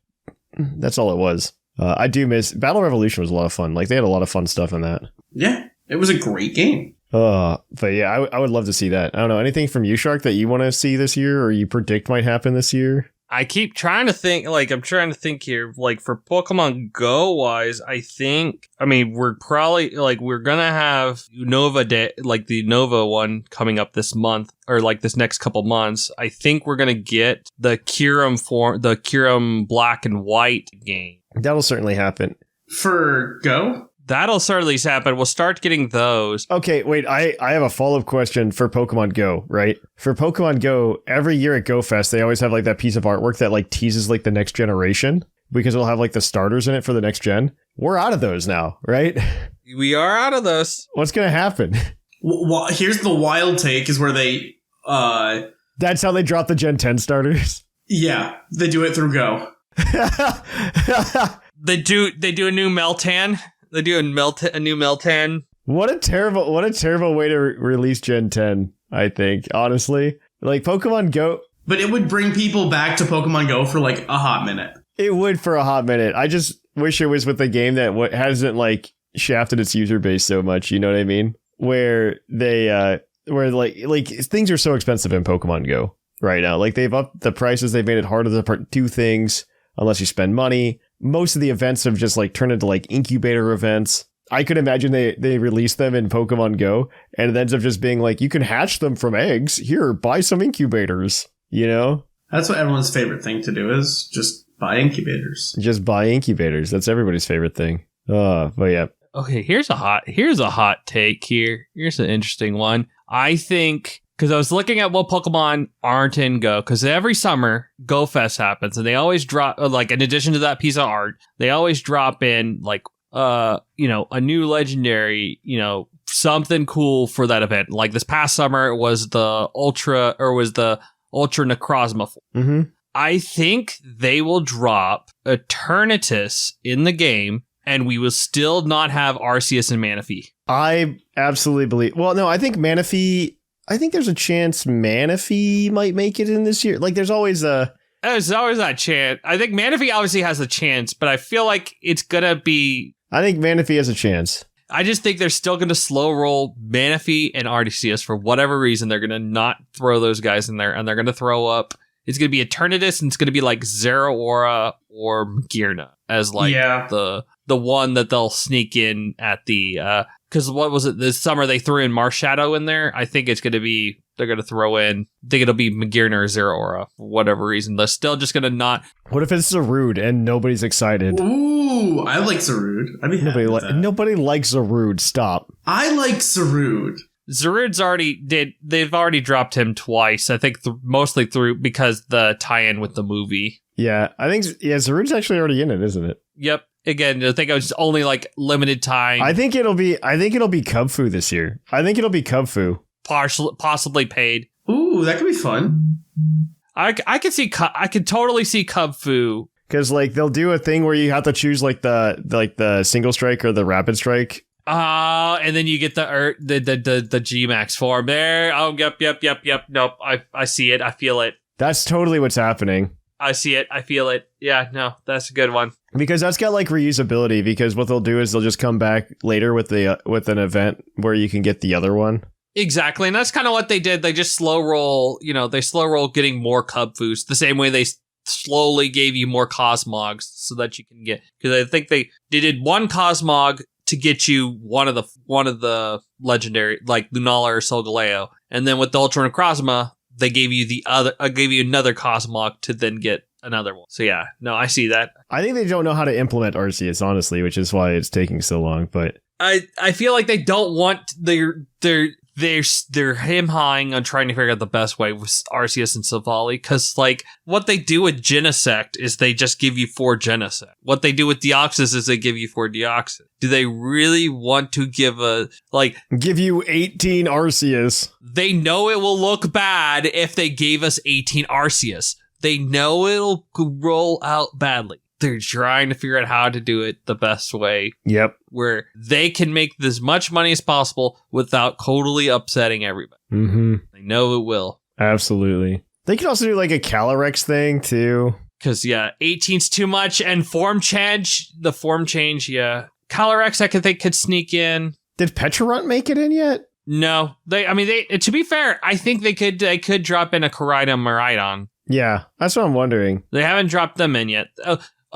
That's all it was. I do miss Battle Revolution was a lot of fun. Like they had a lot of fun stuff in that. Yeah, it was a great game. But yeah, I would love to see that. I don't know, anything from you, Shark, that you want to see this year or you predict might happen this year? I keep trying to think, like, I'm trying to think here, like, for Pokemon Go wise, we're probably, like, we're gonna have Nova Day, like, the Nova one coming up this month, or, like, this next couple months. I think we're gonna get the Kyurem Black and White game. That'll certainly happen. For Go? That'll certainly happen. We'll start getting those. Okay, wait, I have a follow-up question for Pokemon Go, right? For Pokemon Go, every year at Go Fest, they always have like that piece of artwork that like teases like the next generation because it'll have like the starters in it for the next gen. We're out of those now, right? We are out of those. What's going to happen? Well, here's the wild take is where they... That's how they drop the Gen 10 starters? Yeah, they do it through Go. They do a new Meltan. They do a new Meltan. What a terrible way to release Gen 10, I think, honestly. Like, Pokemon Go... But it would bring people back to Pokemon Go for, like, a hot minute. It would for a hot minute. I just wish it was with a game that hasn't, like, shafted its user base so much, you know what I mean? Where they, like things are so expensive in Pokemon Go right now. Like, they've upped the prices, they've made it harder to do things unless you spend money. Most of the events have just like turned into like incubator events. I could imagine they release them in Pokemon Go and it ends up just being like, you can hatch them from eggs. Here, buy some incubators, you know? That's what everyone's favorite thing to do is just buy incubators. Just buy incubators. That's everybody's favorite thing. But yeah. Okay, here's a hot take here. Here's an interesting one. I think, because I was looking at what Pokemon aren't in Go, because every summer Go Fest happens, and they always drop, like, in addition to that piece of art, they always drop in, like, a new legendary, something cool for that event. Like this past summer, it was the Ultra Necrozma. Mm-hmm. I think they will drop Eternatus in the game, and we will still not have Arceus and Manaphy. I absolutely believe. Well, no, I think Manaphy. I think there's a chance Manaphy might make it in this year. Like, there's always that chance. I think Manaphy obviously has a chance, but I feel like it's gonna be. I think Manaphy has a chance. I just think they're still gonna slow roll Manaphy and Arceus for whatever reason. They're gonna not throw those guys in there, and they're gonna throw up. It's gonna be Eternatus, and it's gonna be like Zeraora or Magearna as like the one that they'll sneak in at the. Because what was it this summer? They threw in Marshadow in there. I think it's going to be, they're going to throw in, I think it'll be Magearna or Zeraora for whatever reason. They're still just going to not. What if it's Zarude and nobody's excited? Ooh, I like Zarude. I'd be happy with that. Nobody likes Zarude. Stop. I like Zarude. Zarude's they've already dropped him twice. I think mostly through because the tie-in with the movie. Yeah, I think, Zarude's actually already in it, isn't it? Yep. Again, I think it was only like limited time. I think it'll be Cubfu this year. I think it'll be Cubfu. Possibly paid. Ooh, that could be fun. I could totally see Cubfu. Because like they'll do a thing where you have to choose like the single strike or the rapid strike. And then you get the G-Max form there. Oh, yep. Nope. I see it. I feel it. That's totally what's happening. I see it. I feel it. Yeah, no, that's a good one. Because that's got like reusability. Because what they'll do is they'll just come back later with an event where you can get the other one. Exactly, and that's kind of what they did. They just slow roll. They slow roll getting more Cubfus the same way they slowly gave you more Cosmogs so that you can get. Because I think they did one Cosmog to get you one of the legendary like Lunala or Solgaleo, and then with the Ultra Necrozma, they gave you another Cosmog to then get another one. So yeah, no, I see that. I think they don't know how to implement Arceus, honestly, which is why it's taking so long. But I feel like they don't want they're him-hawing on trying to figure out the best way with Arceus and Savali, because like what they do with Genesect is they just give you 4 Genesect. What they do with Deoxys is they give you 4 Deoxys. Do they really want to give you 18 Arceus? They know it will look bad if they gave us 18 Arceus. They know it'll roll out badly. They're trying to figure out how to do it the best way. Yep. Where they can make as much money as possible without totally upsetting everybody. Mm-hmm. They know it will. Absolutely. They could also do like a Calyrex thing too. Because, 18's too much. And the form change, yeah. Calyrex, I think, could sneak in. Did Petrarunt make it in yet? No. To be fair, I think they could drop in a Koraidon Miraidon. Yeah, that's what I'm wondering. They haven't dropped them in yet.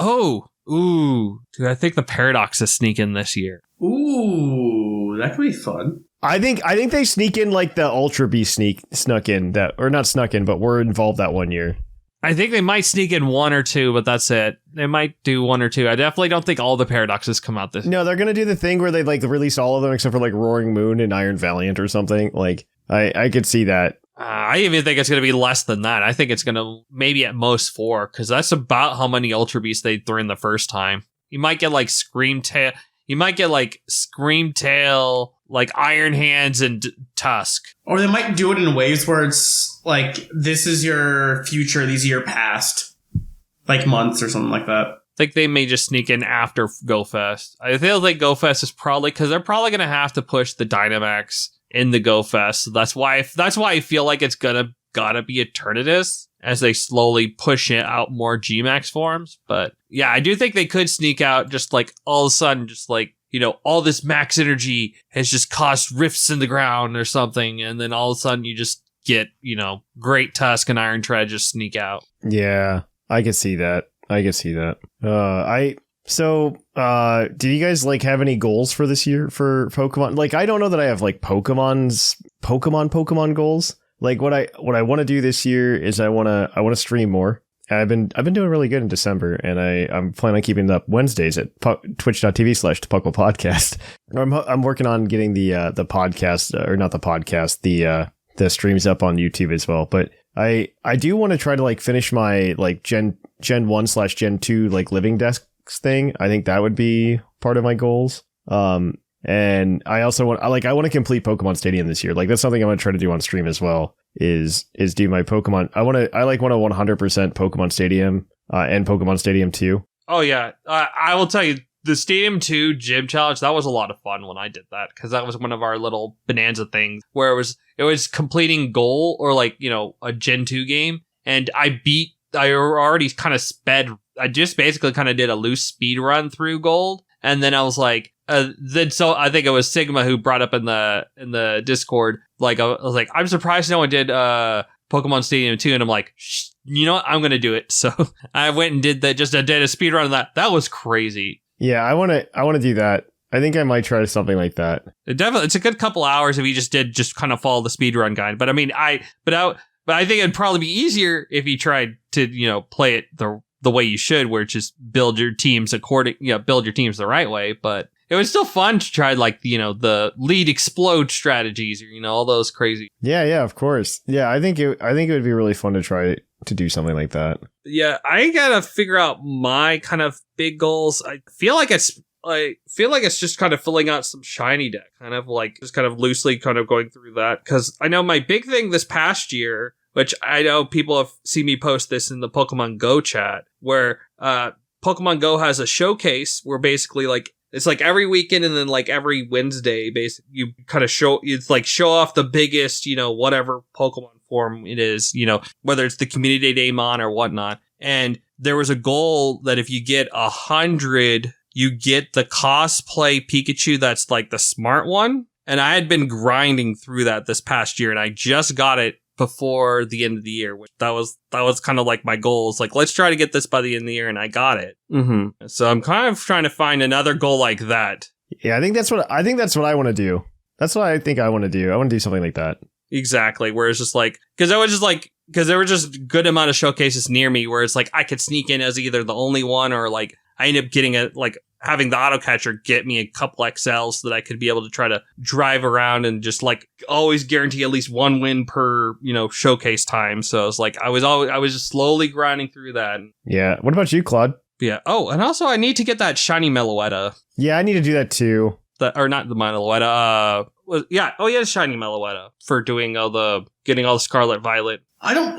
Ooh. Dude, I think the Paradox is sneak in this year. Ooh, that could be fun. I think they sneak in like the Ultra Beast snuck in, that, or not snuck in, but were involved that one year. I think they might sneak in one or two, but that's it. They might do one or two. I definitely don't think all the paradoxes come out this. No, they're gonna do the thing where they like release all of them except for like Roaring Moon and Iron Valiant or something. Like I could see that. I even think it's gonna be less than that. I think it's gonna maybe at most 4, because that's about how many Ultra Beasts they threw in the first time. You might get like Screamtail. You might get like Screamtail, like Iron Hands and Tusk. Or they might do it in waves where it's like, this is your future, these are your past. Like months or something like that. I think they may just sneak in after GoFest. I feel like GoFest is probably, because they're probably going to have to push the Dynamax in the GoFest. So that's why I feel like it's gotta be Eternatus as they slowly push it out more Gmax forms. But yeah, I do think they could sneak out just like all of a sudden, just like, you know, all this max energy has just caused rifts in the ground or something. And then all of a sudden you just get, you know, Great Tusk and Iron Tread just sneak out. Yeah, I can see that. Do you guys like have any goals for this year for Pokemon? Like, I don't know that I have like Pokemon goals. Like what I want to do this year is I want to stream more. I've been doing really good in December, and I'm planning on keeping up Wednesdays at twitch.tv/puclpodcast. I'm working on getting the podcast, or not the podcast, the streams up on YouTube as well. But I do want to try to like finish my like Gen 1/Gen 2 like living desks thing. I think that would be part of my goals. And I also want to complete Pokemon Stadium this year. Like that's something I'm going to try to do on stream as well. Is do my Pokemon. I want to 100% Pokemon Stadium and Pokemon Stadium 2. Oh yeah, I will tell you, the Stadium 2 gym challenge, that was a lot of fun when I did that, because that was one of our little bonanza things where it was completing goal, or like, you know, a Gen 2 game, and I already kind of sped. I just basically kind of did a loose speed run through gold, and then I was like, so I think it was Sigma who brought up in the Discord, like I was like, I'm surprised no one did Pokemon Stadium 2, and I'm like, you know what, I'm gonna do it. So I went and did that, did a speed run of that. That was crazy. Yeah, I want to do that. I think I might try something like that. It's a good couple hours if you just kind of follow the speedrun guide. But I mean, I think it'd probably be easier if you tried to, you know, play it the way you should, where it's just build your teams the right way. But it was still fun to try, like, you know, the lead explode strategies, or, you know, all those crazy. Yeah, of course. Yeah, I think it would be really fun to try to do something like that. Yeah, I gotta figure out my kind of big goals. I feel like it's just kind of filling out some shiny deck, kind of like just kind of loosely kind of going through that, because I know my big thing this past year, which I know people have seen me post this in the Pokemon Go chat, where Pokemon Go has a showcase where basically like it's like every weekend and then like every Wednesday, basically you kind of show off the biggest, you know, whatever Pokemon form it is, you know, whether it's the Community Daemon or whatnot. And there was a goal that if you get 100, you get the cosplay Pikachu that's like the smart one. And I had been grinding through that this past year, and I just got it before the end of the year. That was kind of like my goal. It's like, let's try to get this by the end of the year, and I got it. Mm-hmm. So I'm kind of trying to find another goal like that. Yeah, I think that's what I want to do. That's what I think I want to do. I want to do something like that. Exactly. Where it's just like, because there were just good amount of showcases near me where it's like I could sneak in as either the only one, or like I end up getting having the auto catcher get me a couple XLs so that I could be able to try to drive around and just like always guarantee at least one win per, you know, showcase time. So it's like I was just slowly grinding through that. Yeah. What about you, Claude? Yeah. Oh, and also I need to get that shiny Meloetta. Yeah, I need to do that too. Or not the Meloetta. Yeah. Oh yeah, shiny Meloetta for getting all the Scarlet Violet. I'm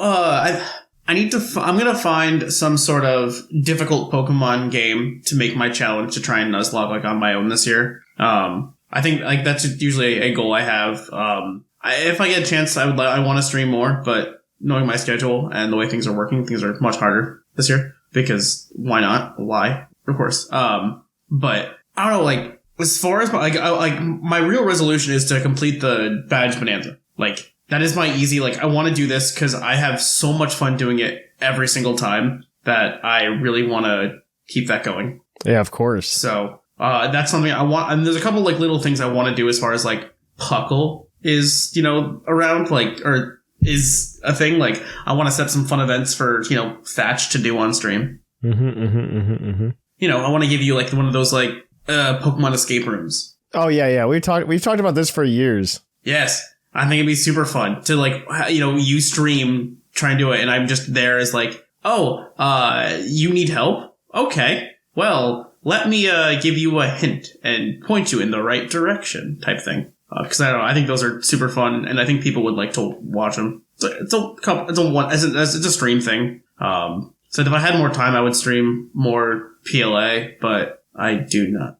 gonna find some sort of difficult Pokemon game to make my challenge to try and Nuzlocke like on my own this year. I think like that's usually a goal I have. If I get a chance, I want to stream more, but knowing my schedule and the way things are working, things are much harder this year, because why not? Why? Of course. But I don't know, like as far as my real resolution is to complete the badge bonanza. Like, that is my easy, like, I want to do this because I have so much fun doing it every single time that I really want to keep that going. Yeah, of course. So, that's something I want. And there's a couple, like, little things I want to do as far as, like, Puckle is, you know, around, like, or is a thing. Like, I want to set some fun events for, Thatch to do on stream. I want to give you like one of those like Pokemon escape rooms. Oh yeah. We've talked about this for years. Yes, I think it'd be super fun to like you stream, try and do it, and I'm just there as like, you need help? Okay, well, let me give you a hint and point you in the right direction, type thing. Because I don't know, I think those are super fun, and I think people would like to watch them. It's a stream thing. So if I had more time, I would stream more PLA, but I do not.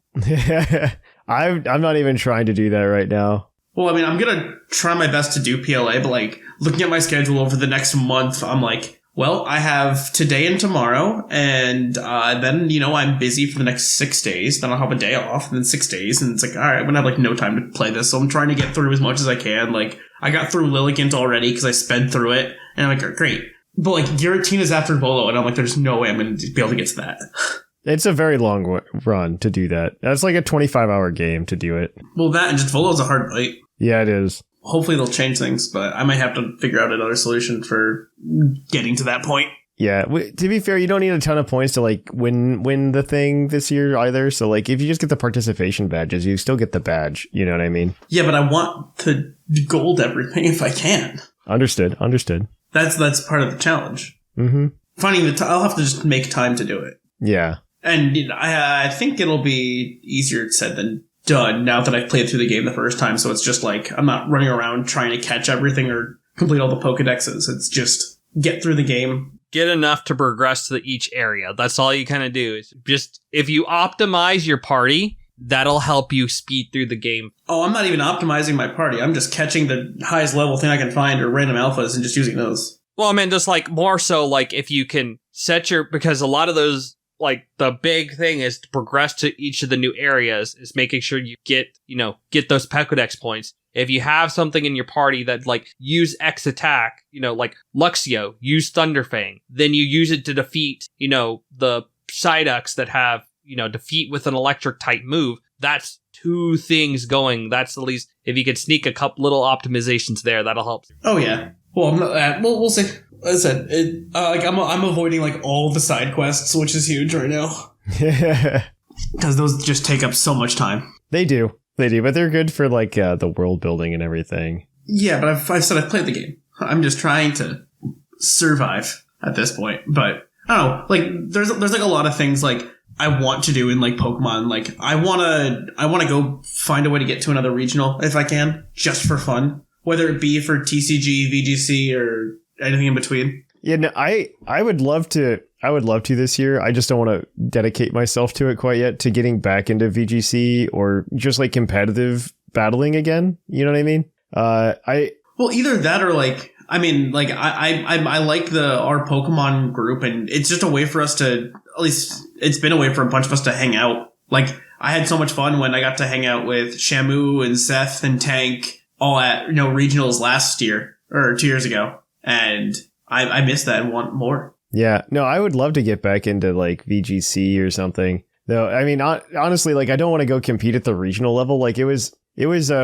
I'm not even trying to do that right now. Well, I mean, I'm going to try my best to do PLA, but like looking at my schedule over the next month, I'm like, well, I have today and tomorrow, and then, I'm busy for the next 6 days. Then I'll have a day off, and then 6 days, and it's like, all right, I'm going to have like no time to play this, so I'm trying to get through as much as I can. Like, I got through Lilligant already because I sped through it, and I'm like, great. But like, Giratina's after Volo, and I'm like, there's no way I'm going to be able to get to that. It's a very long run to do that. That's like a 25-hour game to do it. Well, that and just Volo's a hard fight. Yeah, it is. Hopefully they'll change things, but I might have to figure out another solution for getting to that point. Yeah, to be fair, you don't need a ton of points to like win the thing this year either. So like, if you just get the participation badges, you still get the badge. You know what I mean? Yeah, but I want to gold everything if I can. Understood. That's part of the challenge. Mm-hmm. Finding I'll have to just make time to do it. Yeah. And I think it'll be easier said than done now that I've played through the game the first time. So it's just like, I'm not running around trying to catch everything or complete all the Pokedexes. It's just get through the game. Get enough to progress to each area. That's all you kind of do. Is just, if you optimize your party, that'll help you speed through the game. Oh, I'm not even optimizing my party. I'm just catching the highest level thing I can find or random alphas and just using those. Well, I mean, just like more so like if you can set because a lot of those, like the big thing is to progress to each of the new areas is making sure you get those Pokedex points. If you have something in your party that like use X attack, like Luxio, use Thunderfang, then you use it to defeat, the Psyducks that have, defeat with an electric type move. That's 2 things going. That's at least if you could sneak a couple little optimizations there, that'll help. Oh yeah. Well, I'm not, we'll see. As I said, I'm avoiding like all the side quests, which is huge right now. Because those just take up so much time. They do, but they're good for like the world building and everything. Yeah, but I've said I've played the game. I'm just trying to survive at this point. But I don't know, like there's like a lot of things like I want to do in like Pokemon. Like I wanna go find a way to get to another regional if I can, just for fun. Whether it be for TCG, VGC, or anything in between. Yeah, no, I would love to. I would love to this year. I just don't want to dedicate myself to it quite yet. To getting back into VGC or just like competitive battling again. You know what I mean? Well, either that or like I mean, like I like our Pokemon group, and it's just a way for us to, at least it's been a way for a bunch of us to hang out. Like I had so much fun when I got to hang out with Shamu and Seth and Tank. All at regionals last year or 2 years ago, and I miss that and want more. Yeah, no, I would love to get back into like VGC or something. Though, I mean, honestly, like I don't want to go compete at the regional level. Like it was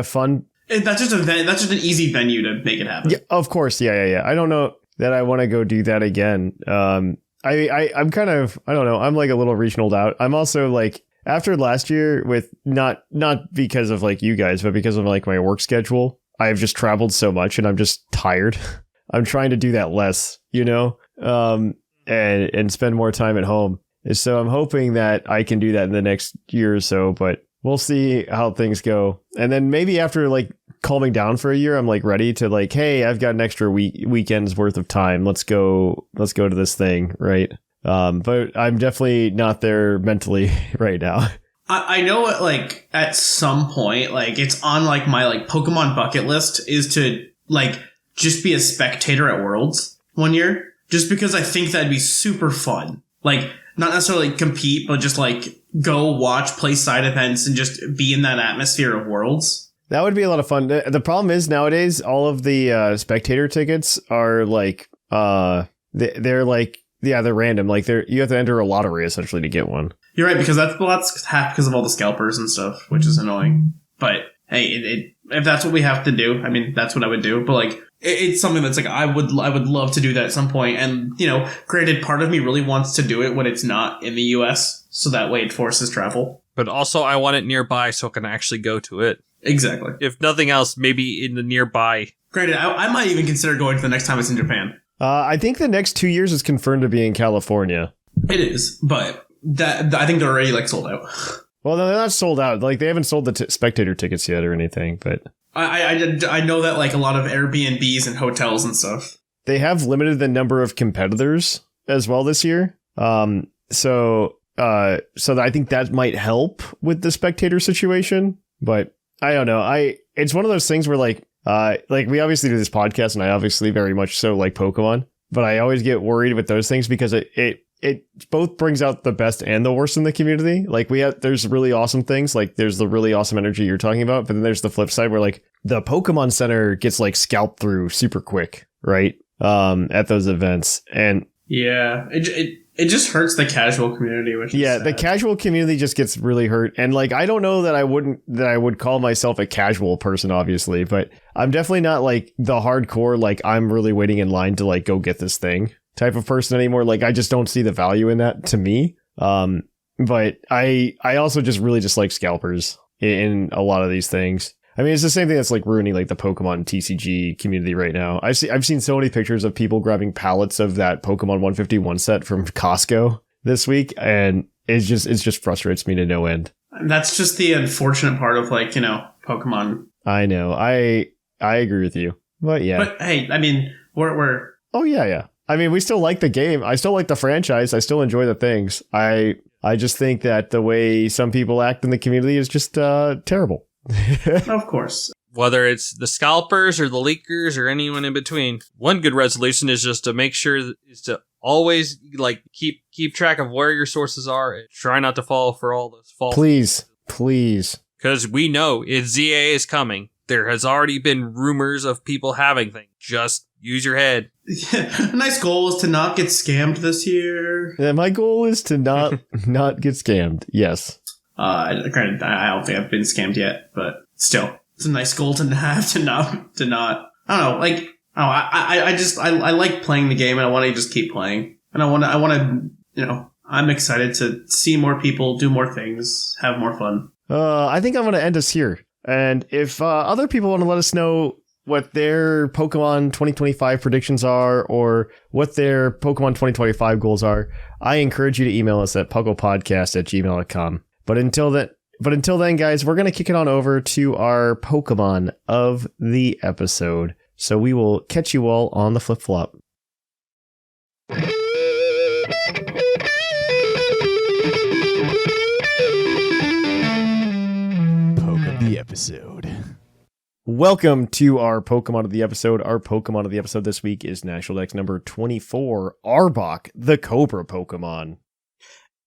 fun. That's just an easy venue to make it happen. Yeah, of course, yeah. I don't know that I want to go do that again. I'm kind of, I don't know. I'm like a little regionaled out. I'm also like. After last year, with not because of like you guys, but because of like my work schedule, I've just traveled so much and I'm just tired. I'm trying to do that less, and spend more time at home. So I'm hoping that I can do that in the next year or so, but we'll see how things go. And then maybe after like calming down for a year, I'm like ready to like, hey, I've got an extra weekend's worth of time. Let's go to this thing, right? But I'm definitely not there mentally right now. I know like at some point, like it's on like my like Pokemon bucket list is to like just be a spectator at Worlds one year, just because I think that'd be super fun. Like not necessarily compete, but just like go watch, play side events, and just be in that atmosphere of Worlds. That would be a lot of fun. The problem is nowadays all of the spectator tickets are like they're like. Yeah, they're random. Like you have to enter a lottery essentially to get one. You're right, because that's half because of all the scalpers and stuff, which is annoying. But hey, if that's what we have to do, I mean, that's what I would do. But like, it's something that's like I would love to do that at some point. And granted, part of me really wants to do it when it's not in the U.S. so that way it forces travel. But also, I want it nearby so I can actually go to it. Exactly. If nothing else, maybe in the nearby. Granted, I might even consider going to the next time it's in Japan. I think the next 2 years is confirmed to be in California. It is, but I think they're already sold out. Well, no, they're not sold out. They haven't sold the spectator tickets yet or anything, but I know that a lot of Airbnbs and hotels and stuff. They have limited the number of competitors as well this year. So I think that might help with the spectator situation, but I don't know. It's one of those things where we obviously do this podcast and I obviously very much so like Pokemon, but I always get worried with those things because it both brings out the best and the worst in the community. There's really awesome things, there's the really awesome energy you're talking about, but then there's the flip side where the Pokemon Center gets scalped through super quick, right? At those events. And yeah, it just hurts the casual community, which is sad. The casual community just gets really hurt. And I don't know that I would call myself a casual person, obviously, but I'm definitely not the hardcore, I'm really waiting in line to go get this thing type of person anymore. I just don't see the value in that to me. But I also just really dislike scalpers in a lot of these things. I mean, it's the same thing that's ruining the Pokemon TCG community right now. I've seen so many pictures of people grabbing pallets of that Pokemon 151 set from Costco this week, and it just frustrates me to no end. That's just the unfortunate part of Pokemon. I know. I agree with you. But yeah. But hey, I mean, we're Oh yeah. I mean, we still like the game. I still like the franchise. I still enjoy the things. I just think that the way some people act in the community is just terrible. Of course. Whether it's the scalpers or the leakers or anyone in between, one good resolution is just to make sure is to always keep track of where your sources are and try not to fall for all those false. Please. Because we know if ZA is coming, there has already been rumors of people having things. Just use your head. A nice goal is to not get scammed this year. Yeah, my goal is to not get scammed. Yes. Granted, I don't think I've been scammed yet, but still, it's a nice goal to have to not. I don't know. I like playing the game, and I want to just keep playing, and I want to. I'm excited to see more people do more things, have more fun. I think I'm going to end us here, and if other people want to let us know what their Pokemon 2025 predictions are or what their Pokemon 2025 goals are, I encourage you to email us at puclpodcast@gmail.com. But until then, guys, we're going to kick it on over to our Pokemon of the episode. So we will catch you all on the flip-flop. Poke of the episode. Welcome to our Pokemon of the episode. Our Pokemon of the episode this week is National Dex number 24, Arbok, the Cobra Pokemon.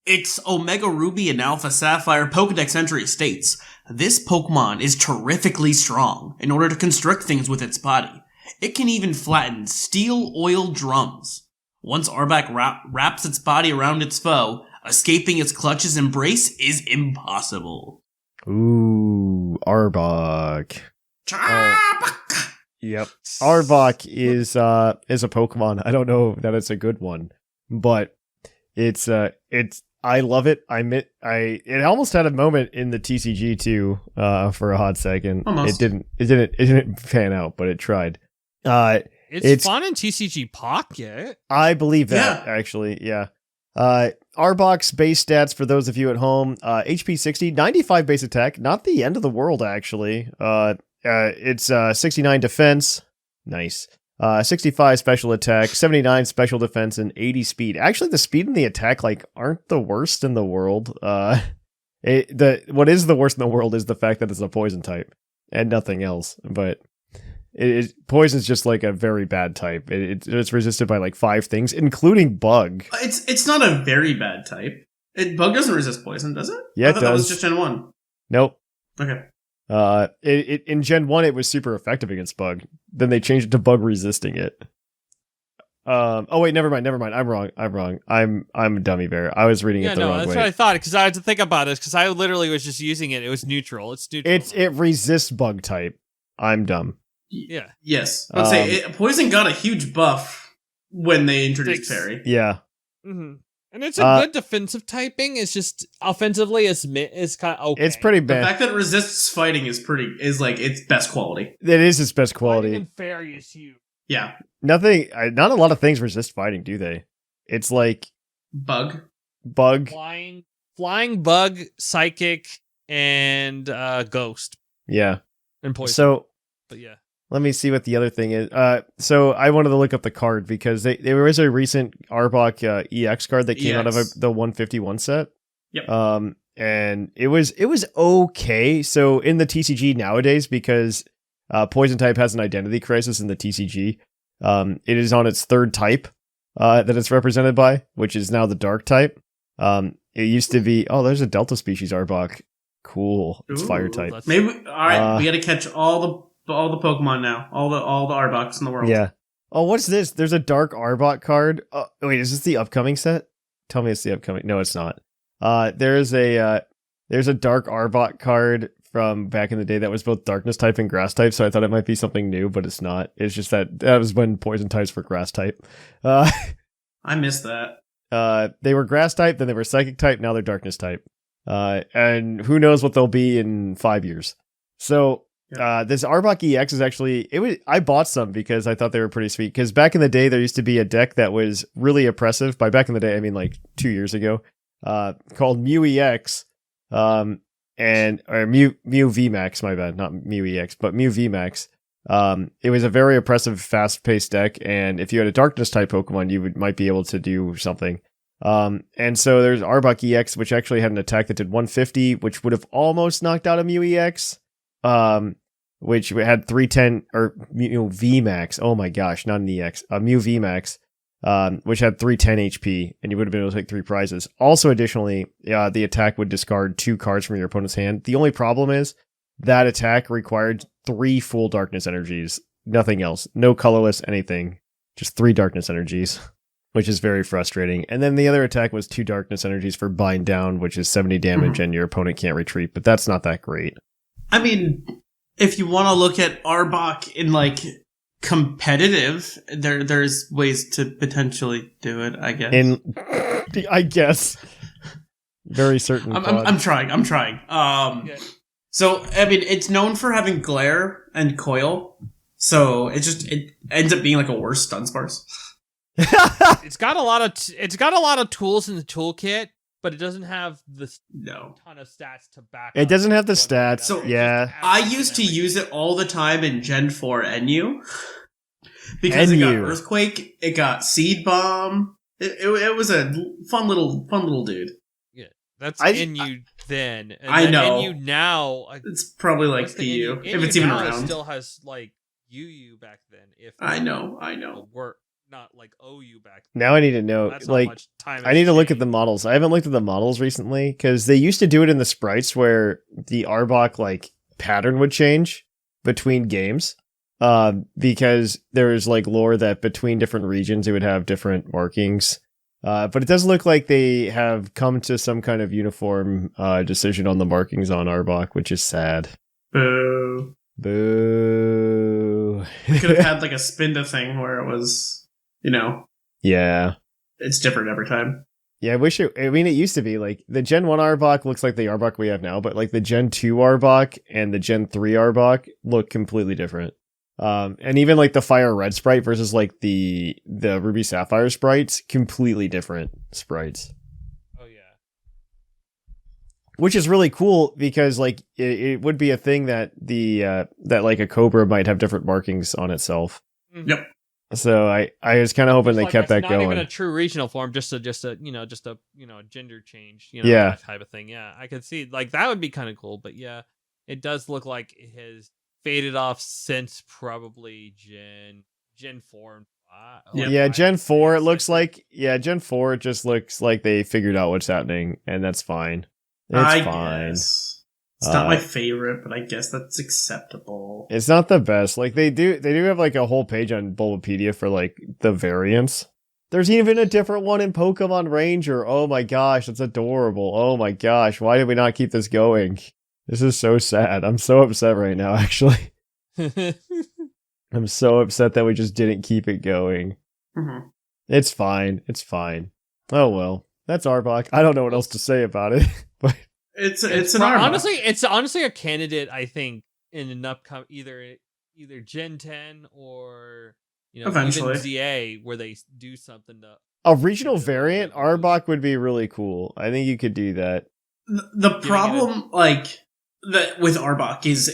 Its Omega Ruby and Alpha Sapphire Pokedex entry states, this Pokemon is terrifically strong in order to constrict things with its body. It can even flatten steel oil drums. Once Arbok wraps its body around its foe, escaping its clutch's embrace is impossible. Ooh, Arbok. Yep. Arbok is a Pokemon. I don't know that it's a good one, but it's I love it. It almost had a moment in the TCG too, for a hot second. Almost. It didn't pan out, but it tried. It's fun in TCG Pocket. I believe that, actually. Yeah. Arbok's base stats for those of you at home, HP 60, 95 base attack, not the end of the world, actually. It's 69 defense. Nice. 65 special attack, 79 special defense, and 80 speed. Actually, the speed and the attack aren't the worst in the world. What is the worst in the world is the fact that it's a poison type and nothing else. But poison's just a very bad type. It's resisted by 5 things, including bug. It's not a very bad type. Bug doesn't resist poison, does it? Yeah, I it thought does. That was just Gen 1. Nope. Okay. In Gen 1 it was super effective against bug. Then they changed it to bug resisting it. Oh wait, never mind. I'm wrong. I'm a dummy bear. I was reading it the wrong way. That's what I thought, because I had to think about this, because I literally was just using it. It was neutral. It's neutral. It resists bug type. I'm dumb. Yeah. Yes. I'd say Poison got a huge buff when they introduced Thanks. Fairy. Yeah. Mm-hmm. And it's a good defensive typing. It's just offensively, it's kind of okay. It's pretty The bad. fact that it resists fighting is like its best quality. It is its best quality. Fighting and Fairy is huge. Yeah. Not a lot of things resist fighting, do they? It's like Bug. Flying, bug, psychic, and ghost. Yeah. And poison. So, but yeah. let me see what the other thing is. So I wanted to look up the card because there was a recent Arbok EX card that came out of the 151 set. Yep. And it was okay. So in the TCG nowadays, because Poison type has an identity crisis in the TCG, it is on its third type that it's represented by, which is now the Dark type. It used to be, there's a Delta species Arbok. Cool. It's Fire type. Maybe all right. We got to catch all the Pokemon now. All the Arboks in the world. Yeah. Oh, what's this? There's a Dark Arbok card. Wait, is this the upcoming set? Tell me it's the upcoming. No, it's not. There's a Dark Arbok card from back in the day that was both Darkness type and Grass type. So I thought it might be something new, but it's not. It's just that was when Poison types were Grass type. I missed that. They were Grass type, then they were Psychic type. Now they're Darkness type. And who knows what they'll be in 5 years. So this Arbok EX is actually, I bought some because I thought they were pretty sweet. Because back in the day, there used to be a deck that was really oppressive. By back in the day, I mean like 2 years ago, called Mew EX, or Mew VMAX, my bad, not Mew EX, but Mew VMAX. It was a very oppressive, fast-paced deck, and if you had a Darkness type Pokemon, you might be able to do something. And so there's Arbok EX, which actually had an attack that did 150, which would have almost knocked out a Mew EX. Which had 310 or Mew VMAX. Oh my gosh, not an EX. Mew VMAX, which had 310 HP, and you would have been able to take 3 prizes. Also, additionally, the attack would discard 2 cards from your opponent's hand. The only problem is that attack required 3 full Darkness energies. Nothing else. No colorless anything. Just 3 Darkness energies, which is very frustrating. And then the other attack was 2 Darkness energies for Bind Down, which is 70 damage, and your opponent can't retreat. But that's not that great. I mean, if you want to look at Arbok in like competitive, there's ways to potentially do it. I guess. I guess. Very certain. I'm trying. Yeah. So I mean, it's known for having Glare and Coil, so it ends up being like a worse Dunsparce. It's got a lot of tools in the toolkit, but it doesn't have the ton of stats to back it up. doesn't have the stats. So yeah. I used to use it all the time in Gen 4 NU. Because it got Earthquake, it got Seed Bomb. It was a fun little dude. Yeah. That's NU then. And I know. NU now, it's probably like PU, if it's even around. It still has like UU back then. If I know. Not like OU back then. Now I need to know, like, I need to look at the models. I haven't looked at the models recently because they used to do it in the sprites where the Arbok like pattern would change between games. Because there's like lore that between different regions it would have different markings. But it does look like they have come to some kind of uniform decision on the markings on Arbok, which is sad. Boo. Boo. We could have had like a Spinda thing where it was, Yeah. It's different every time. Yeah, it used to be like the Gen 1 Arbok looks like the Arbok we have now, but like the Gen 2 Arbok and the Gen 3 Arbok look completely different. And even like the Fire Red sprite versus like the Ruby Sapphire sprites, completely different sprites. Oh yeah. Which is really cool because like it would be a thing that that like a Cobra might have different markings on itself. Mm-hmm. Yep. So I was kind of hoping they kept that not going. Not even a true regional form, just a gender change, yeah, that type of thing. Yeah, I could see like that would be kind of cool. But yeah, it does look like it has faded off since probably Gen 4 and 5. Yeah, Gen 4 it looks like. Yeah, Gen 4 it just looks like they figured out what's happening, and that's fine. It's fine. Guess. It's not my favorite, but I guess that's acceptable. It's not the best. Like they do have like a whole page on Bulbapedia for like the variants. There's even a different one in Pokemon Ranger. Oh my gosh, that's adorable. Oh my gosh, why did we not keep this going? This is so sad. I'm so upset right now, actually. I'm so upset that we just didn't keep it going. Mm-hmm. It's fine. It's fine. Oh well. That's Arbok. I don't know what else to say about it. But It's an Arbok. Honestly, it's honestly a candidate, I think, in an upcoming either Gen 10 or Eventually. even ZA where they do something to a regional variant Arbok would be really cool. I think you could do that. The problem, that with Arbok is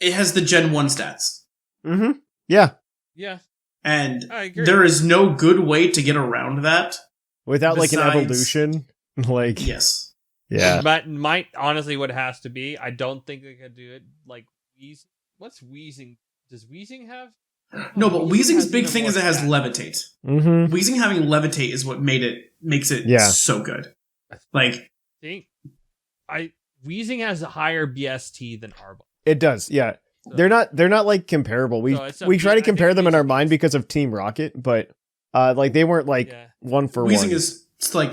it has the Gen 1 stats. Mm-hmm. Yeah. Yeah. And I agree. there is no good way to get around that. Without an Besides- evolution. Yes. Yeah. But might honestly what it has to be. I don't think they could do it like Wheezing. What's Wheezing? Does Wheezing have? No, but Weezing's big even thing more is it has stats. levitate. Mm-hmm. Weezing having levitate is what makes it Yeah. so good. Think Wheezing has a higher BST than Arbok. It does, yeah. So- They're not like comparable. We So it's we try to I think compare them in our Weezing mind is- because of Team Rocket, but they weren't one for Weezing one. is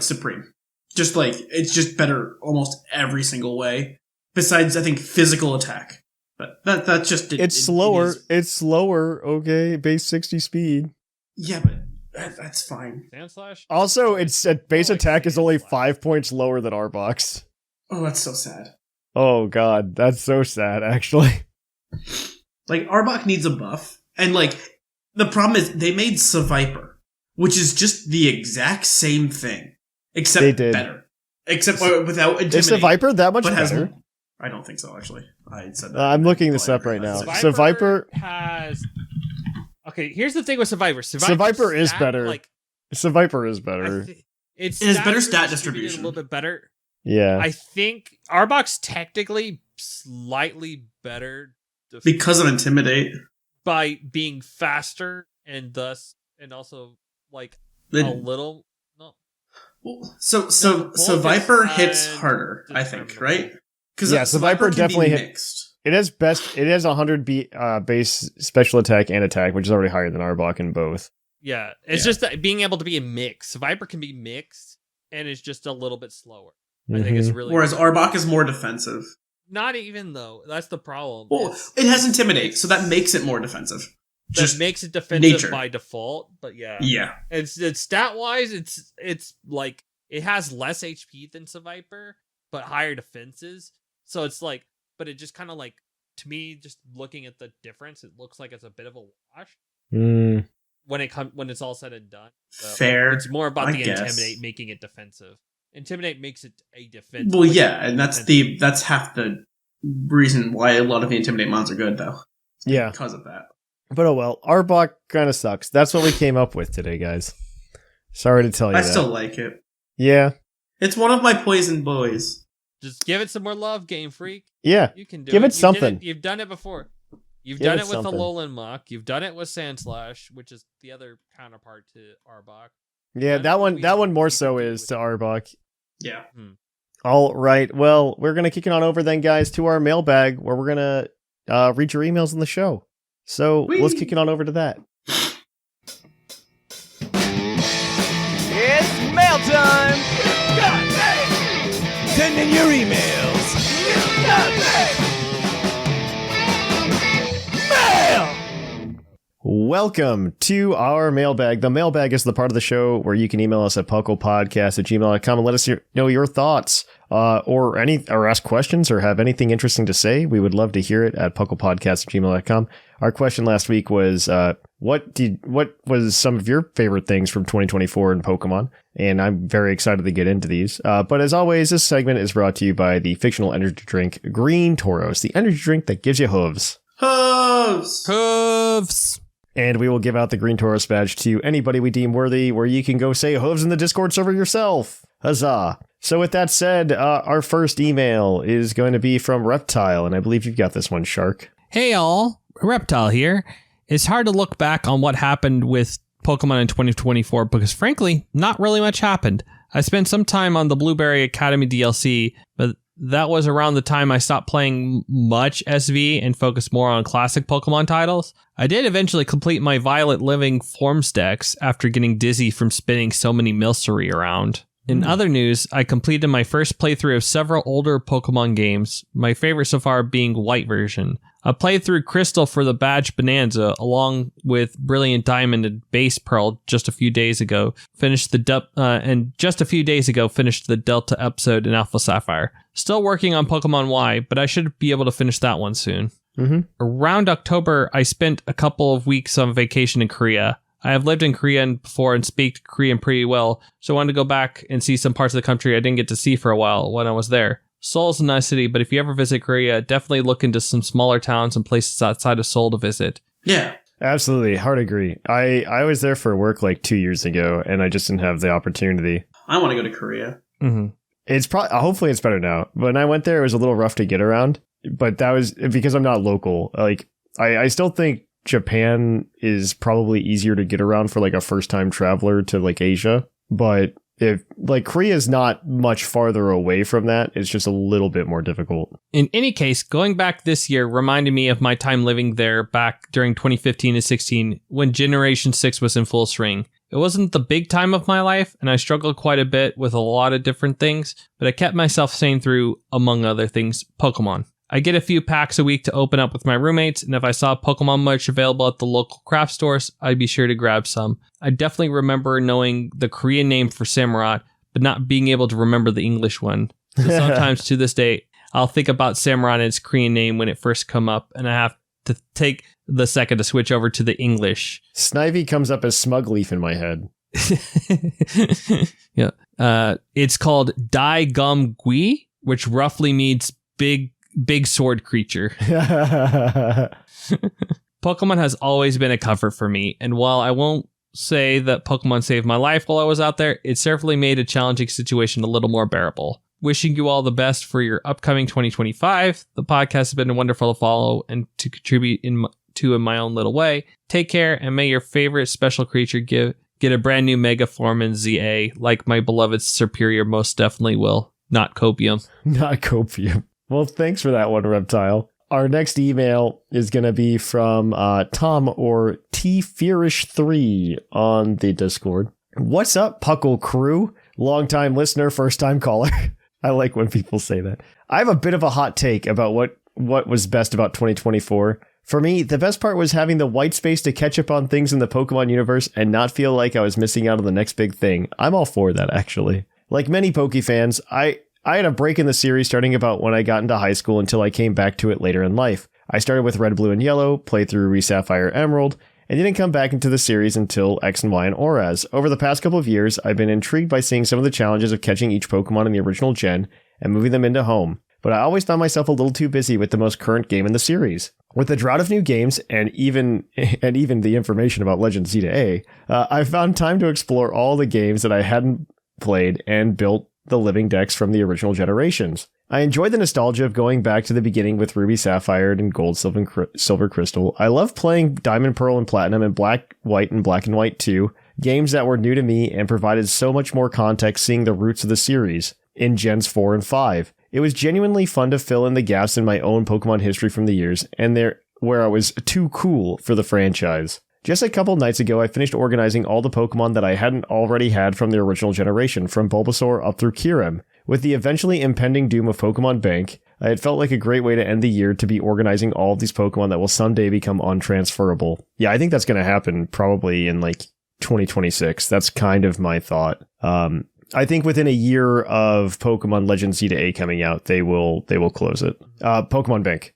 supreme. Just it's just better almost every single way. Besides, I think physical attack. But that's just it. It's slower. It is. It's slower. Okay, base 60 speed. Yeah, but that's fine. Sand Slash? Also, its base I like attack is only Sand Slash. 5 points lower than Arbok's. Oh, that's so sad. Oh god, that's so sad. Actually, Arbok needs a buff, and the problem is they made Seviper, which is just the exact same thing, except They did. better. Except without intimidate. is the Viper that much but has better? I don't think so. Actually, I said that. I'm looking this up right now. So Viper has. Okay, here's the thing with Survivor. Survivor is stat, better. Viper is better. It has better stat A distribution. little bit better. Yeah. I think Arbok's technically slightly better because of intimidate. by being faster and also a little. No, So Viper Voltus hits and harder, I think, Determinable. right? Because Yeah, so Viper definitely hit- mixed. It has 100 base special attack and attack, which is already higher than Arbok in both. yeah, it's just that being able to be a mix. Viper can be mixed, and it's just a little bit slower. I think it's really Whereas Arbok is more defensive. not even though that's the problem. Well, it has intimidate, so that makes it more defensive. That Just makes it defensive nature. by default, but yeah. It's It's stat wise, it's it has less HP than Viper, but higher defenses. So it's but it just kind of to me, just looking at the difference, it looks like it's a bit of a wash when it's all said and done. So fair. it's more about I the guess. intimidate making it defensive. Intimidate makes it a defensive. Well, yeah, and that's half the reason why a lot of the intimidate mons are good, though. Yeah. Because of that. But oh well, Arbok kind of sucks. That's what we came up with today, guys. Sorry to tell you I that. still like it. Yeah. It's one of my poison boys. Just give it some more love, Game Freak. Yeah. You can do Give it. it something. You've done it before. You've Give done it it with something. Alolan Muck. You've done it with Sandslash, which is the other counterpart to Arbok. Yeah, that one more so is to Arbok. Yeah. All right. Well, we're going to kick it on over then, guys, to our mailbag where we're going to read your emails on the show. So let's kick it on over to that. It's mail time! Send in your emails! Mail! Welcome to our mailbag. The mailbag is the part of the show where you can email us at puclpodcast@gmail.com and let us know your thoughts or ask questions or have anything interesting to say. We would love to hear it at puclpodcast@gmail.com. Our question last week was what was some of your favorite things from 2024 in Pokemon? And I'm very excited to get into these. But as always, this segment is brought to you by the fictional energy drink Green Tauros, the energy drink that gives you hooves. Hooves! And we will give out the Green Tauros badge to anybody we deem worthy, where you can go say hooves in the Discord server yourself. Huzzah. So with that said, our first email is going to be from Reptile, and I believe you've got this one, Shark. Hey all, Reptile here. It's hard to look back on what happened with Pokemon in 2024 because frankly, not really much happened. I spent some time on the Blueberry Academy DLC, but that was around the time I stopped playing much SV and focused more on classic Pokemon titles. I did eventually complete my Violet Living Forms decks after getting dizzy from spinning so many Milcery around. In other news, I completed my first playthrough of several older Pokemon games, my favorite so far being White version. I played through Crystal for the Badge Bonanza, along with Brilliant Diamond and Base Pearl just a few days ago. Finished the Delta episode in Alpha Sapphire. Still working on Pokemon Y, but I should be able to finish that one soon. Around October, I spent a couple of weeks on vacation in Korea. I have lived in Korea before and speak Korean pretty well, so I wanted to go back and see some parts of the country I didn't get to see for a while when I was there. Seoul's a nice city, but if you ever visit Korea, definitely look into some smaller towns and places outside of Seoul to visit. Yeah. Absolutely. Hard agree. I was there for work like 2 years ago, and I just didn't have the opportunity. I want to go to Korea. Mm-hmm. It's hopefully it's better now. When I went there, it was a little rough to get around, but that was because I'm not local. Like, I still think Japan is probably easier to get around for like a first time traveler to like Asia, but if like Korea is not much farther away from that, it's just a little bit more difficult. In any case, going back this year reminded me of my time living there back during 2015 and 16 when Generation 6 was in full swing. It wasn't the big time of my life, and I struggled quite a bit with a lot of different things, but I kept myself sane through, among other things, Pokemon. I get a few packs a week to open up with my roommates, and if I saw Pokemon merch available at the local craft stores, I'd be sure to grab some. I definitely remember knowing the Korean name for Samurott, but not being able to remember the English one. So sometimes to this day, I'll think about Samurott and its Korean name when it first come up, and I have to take the second to switch over to the English. Snivy comes up as Smugleaf in my head. Yeah. It's called Dai Gum Gui, which roughly means big sword creature. Pokemon has always been a comfort for me, and while I won't say that Pokemon saved my life while I was out there, it certainly made a challenging situation a little more bearable. Wishing you all the best for your upcoming 2025. The podcast has been wonderful to follow and to contribute in my own little way. Take care, and may your favorite special creature get a brand new Mega Form in ZA, like my beloved Superior most definitely will. Not Copium. Not Copium. Well, thanks for that one, Reptile. Our next email is going to be from Tom or Tfearish3 on the Discord. What's up, Puckle crew? Long-time listener, first-time caller. I like when people say that. I have a bit of a hot take about what was best about 2024. For me, the best part was having the white space to catch up on things in the Pokemon universe and not feel like I was missing out on the next big thing. I'm all for that, actually. Like many Poke fans, I had a break in the series starting about when I got into high school until I came back to it later in life. I started with Red, Blue, and Yellow, played through Ruby, Sapphire, Emerald, and didn't come back into the series until X and Y and Oraz. Over the past couple of years, I've been intrigued by seeing some of the challenges of catching each Pokemon in the original gen and moving them into home, but I always found myself a little too busy with the most current game in the series. With the drought of new games and even the information about Legend Z to A, I found time to explore all the games that I hadn't played and built the living decks from the original generations. I enjoyed the nostalgia of going back to the beginning with Ruby, Sapphire, and Gold, Silver, Crystal. I love playing Diamond, Pearl, and Platinum, and Black, White, and Black and White too, games that were new to me and provided so much more context seeing the roots of the series in Gens 4 and 5. It was genuinely fun to fill in the gaps in my own Pokemon history from the years, and where I was too cool for the franchise. Just a couple nights ago, I finished organizing all the Pokemon that I hadn't already had from the original generation, from Bulbasaur up through Kyurem. With the eventually impending doom of Pokemon Bank, it felt like a great way to end the year to be organizing all of these Pokemon that will someday become untransferable. Yeah, I think that's going to happen probably in like 2026. That's kind of my thought. I think within a year of Pokemon Legend Z to A coming out, they will close it. Pokemon Bank.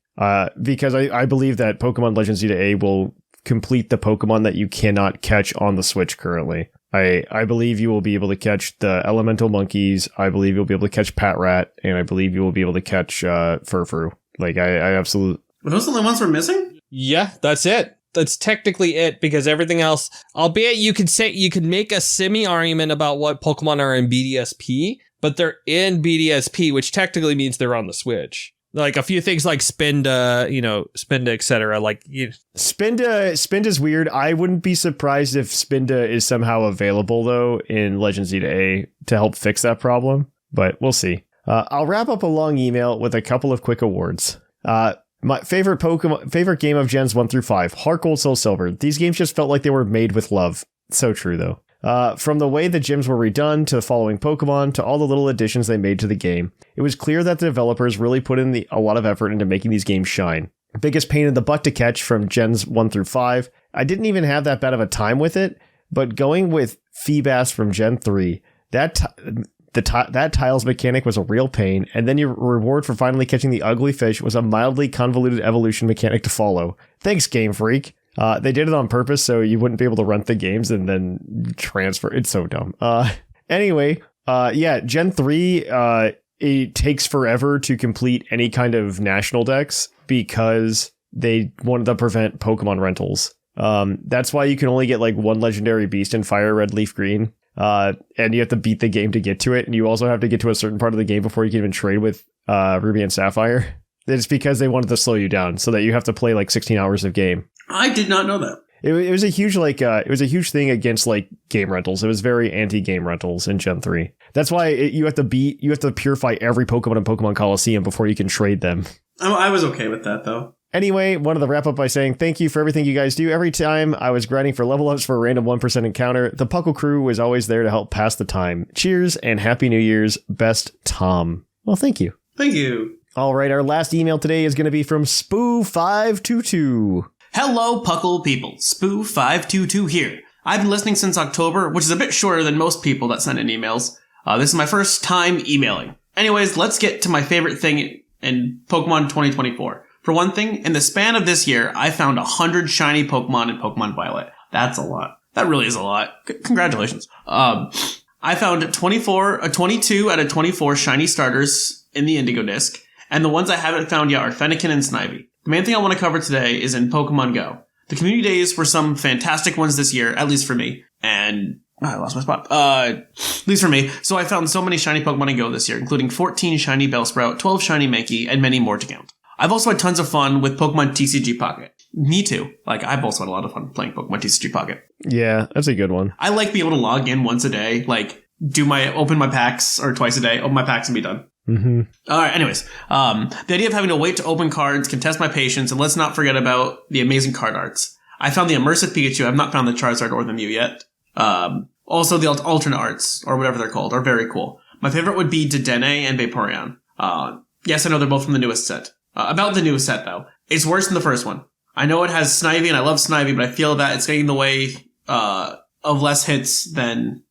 Because I believe that Pokemon Legend Z to A will complete the Pokemon that you cannot catch on the Switch currently. I believe you will be able to catch the Elemental Monkeys. I believe you'll be able to catch Patrat, and I believe you will be able to catch Furfru. Like, I absolutely... Were those the only ones we're missing? Yeah, that's it. That's technically it, because everything else, albeit you could make a semi-argument about what Pokemon are in BDSP, but they're in BDSP, which technically means they're on the Switch. Like a few things like Spinda, etc. Like Spinda's weird. I wouldn't be surprised if Spinda is somehow available though in Legend Z to A to help fix that problem, but we'll see. I'll wrap up a long email with a couple of quick awards. My favorite game of Gens 1 through 5, Heart Gold, Soul Silver. These games just felt like they were made with love. So true though. From the way the gyms were redone to following Pokemon to all the little additions they made to the game, it was clear that the developers really put in a lot of effort into making these games shine. Biggest pain in the butt to catch from Gens 1 through 5. I didn't even have that bad of a time with it, but going with Feebas from Gen 3, that tiles mechanic was a real pain, and then your reward for finally catching the ugly fish was a mildly convoluted evolution mechanic to follow. Thanks, Game Freak. They did it on purpose so you wouldn't be able to rent the games and then transfer. It's so dumb. Anyway, Gen 3, it takes forever to complete any kind of national dex because they wanted to prevent Pokemon rentals. That's why you can only get like one legendary beast in Fire Red, Leaf Green. And you have to beat the game to get to it. And you also have to get to a certain part of the game before you can even trade with Ruby and Sapphire. It's because they wanted to slow you down so that you have to play like 16 hours of game. I did not know that. It was a huge it was a huge thing against like game rentals. It was very anti-game rentals in Gen 3. That's why you have to purify every Pokemon in Pokemon Coliseum before you can trade them. I was okay with that though. Anyway, wanted to wrap up by saying thank you for everything you guys do. Every time I was grinding for level ups for a random 1% encounter, the Puckle crew was always there to help pass the time. Cheers and Happy New Year's. Best, Tom. Well, thank you. Thank you. All right, our last email today is going to be from Spoo522. Hello, Puckle people. Spoo522 here. I've been listening since October, which is a bit shorter than most people that send in emails. This is my first time emailing. Anyways, let's get to my favorite thing in Pokemon 2024. For one thing, in the span of this year, I found 100 shiny Pokemon in Pokemon Violet. That's a lot. That really is a lot. Congratulations. I found 22 out of 24 shiny starters in the Indigo Disc, and the ones I haven't found yet are Fennekin and Snivy. The main thing I want to cover today is in Pokemon Go. The community days were some fantastic ones this year, at least for me, and I lost my spot. At least for me. So I found so many shiny Pokemon in Go this year, including 14 shiny Bellsprout, 12 shiny Mankey, and many more to count. I've also had tons of fun with Pokemon TCG Pocket. Me too. Like, I've also had a lot of fun playing Pokemon TCG Pocket. Yeah, that's a good one. I like being able to log in once a day, like, open my packs, or twice a day, open my packs and be done. Mm-hmm. Alright, anyways. The idea of having to wait to open cards can test my patience, and let's not forget about the amazing card arts. I found the Immersive Pikachu, I've not found the Charizard or the Mew yet. Also the alternate arts, or whatever they're called, are very cool. My favorite would be Dedenne and Vaporeon. Yes, I know they're both from the newest set. About the newest set, though. It's worse than the first one. I know it has Snivy, and I love Snivy, but I feel that it's getting in the way of less hits than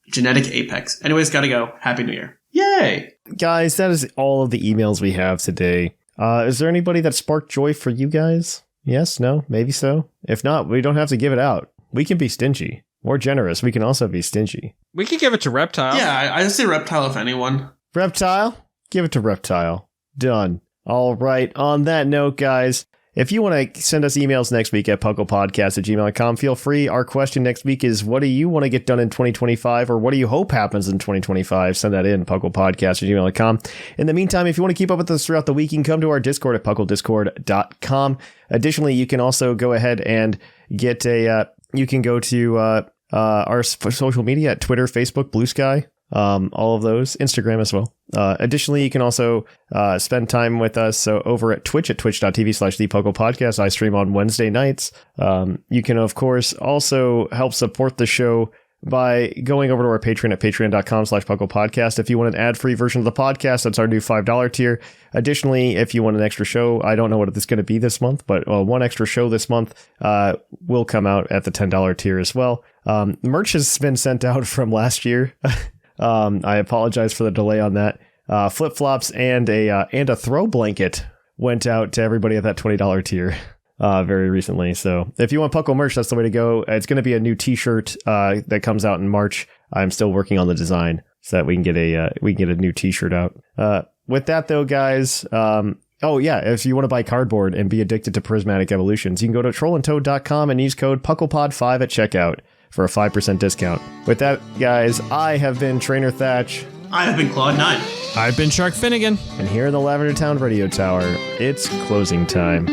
Genetic Apex. Anyways, gotta go. Happy New Year. Yay! Guys, that is all of the emails we have today. Is there anybody that sparked joy for you guys? Yes? No? Maybe so? If not, we don't have to give it out. We can be stingy. More generous, we can also be stingy. We could give it to Reptile. Yeah, I say Reptile if anyone. Reptile? Give it to Reptile. Done. All right. On that note, guys, if you want to send us emails next week at puclpodcast@gmail.com, feel free. Our question next week is, what do you want to get done in 2025, or what do you hope happens in 2025? Send that in, puclpodcast@gmail.com. In the meantime, if you want to keep up with us throughout the week, you can come to our Discord at pucklediscord.com. Additionally, you can also go ahead and get you can go to our social media at Twitter, Facebook, Blue Sky. All of those, Instagram as well. Additionally, you can also spend time with us over at Twitch at twitch.tv/thepoklepodcast. I stream on Wednesday nights. You can, of course, also help support the show by going over to our Patreon at patreon.com/pucklepodcast. If you want an ad-free version of the podcast, that's our new $5 tier. Additionally, if you want an extra show, I don't know what it's going to be this month, but one extra show this month will come out at the $10 tier as well. Merch has been sent out from last year. I apologize for the delay on that. Flip-flops and a throw blanket went out to everybody at that $20 tier very recently. So if you want Puckle merch, that's the way to go. It's going to be a new t-shirt that comes out in March. I'm still working on the design so that we can get a new t-shirt out. With that though, guys, oh yeah, if you want to buy cardboard and be addicted to prismatic evolutions, you can go to trollandtoad.com and use code PucklePod5 at checkout for a 5% discount. With that, guys, I have been Trainer Thatch. I have been Clod9. I've been Sharkfinnagen. And here in the Lavender Town Radio Tower, it's closing time.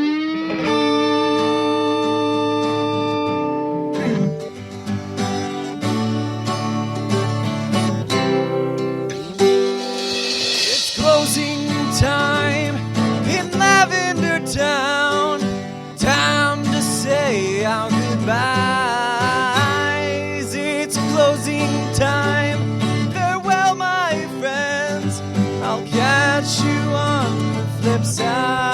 It's closing time in Lavender Town. Time to say our goodbyes. It's closing website.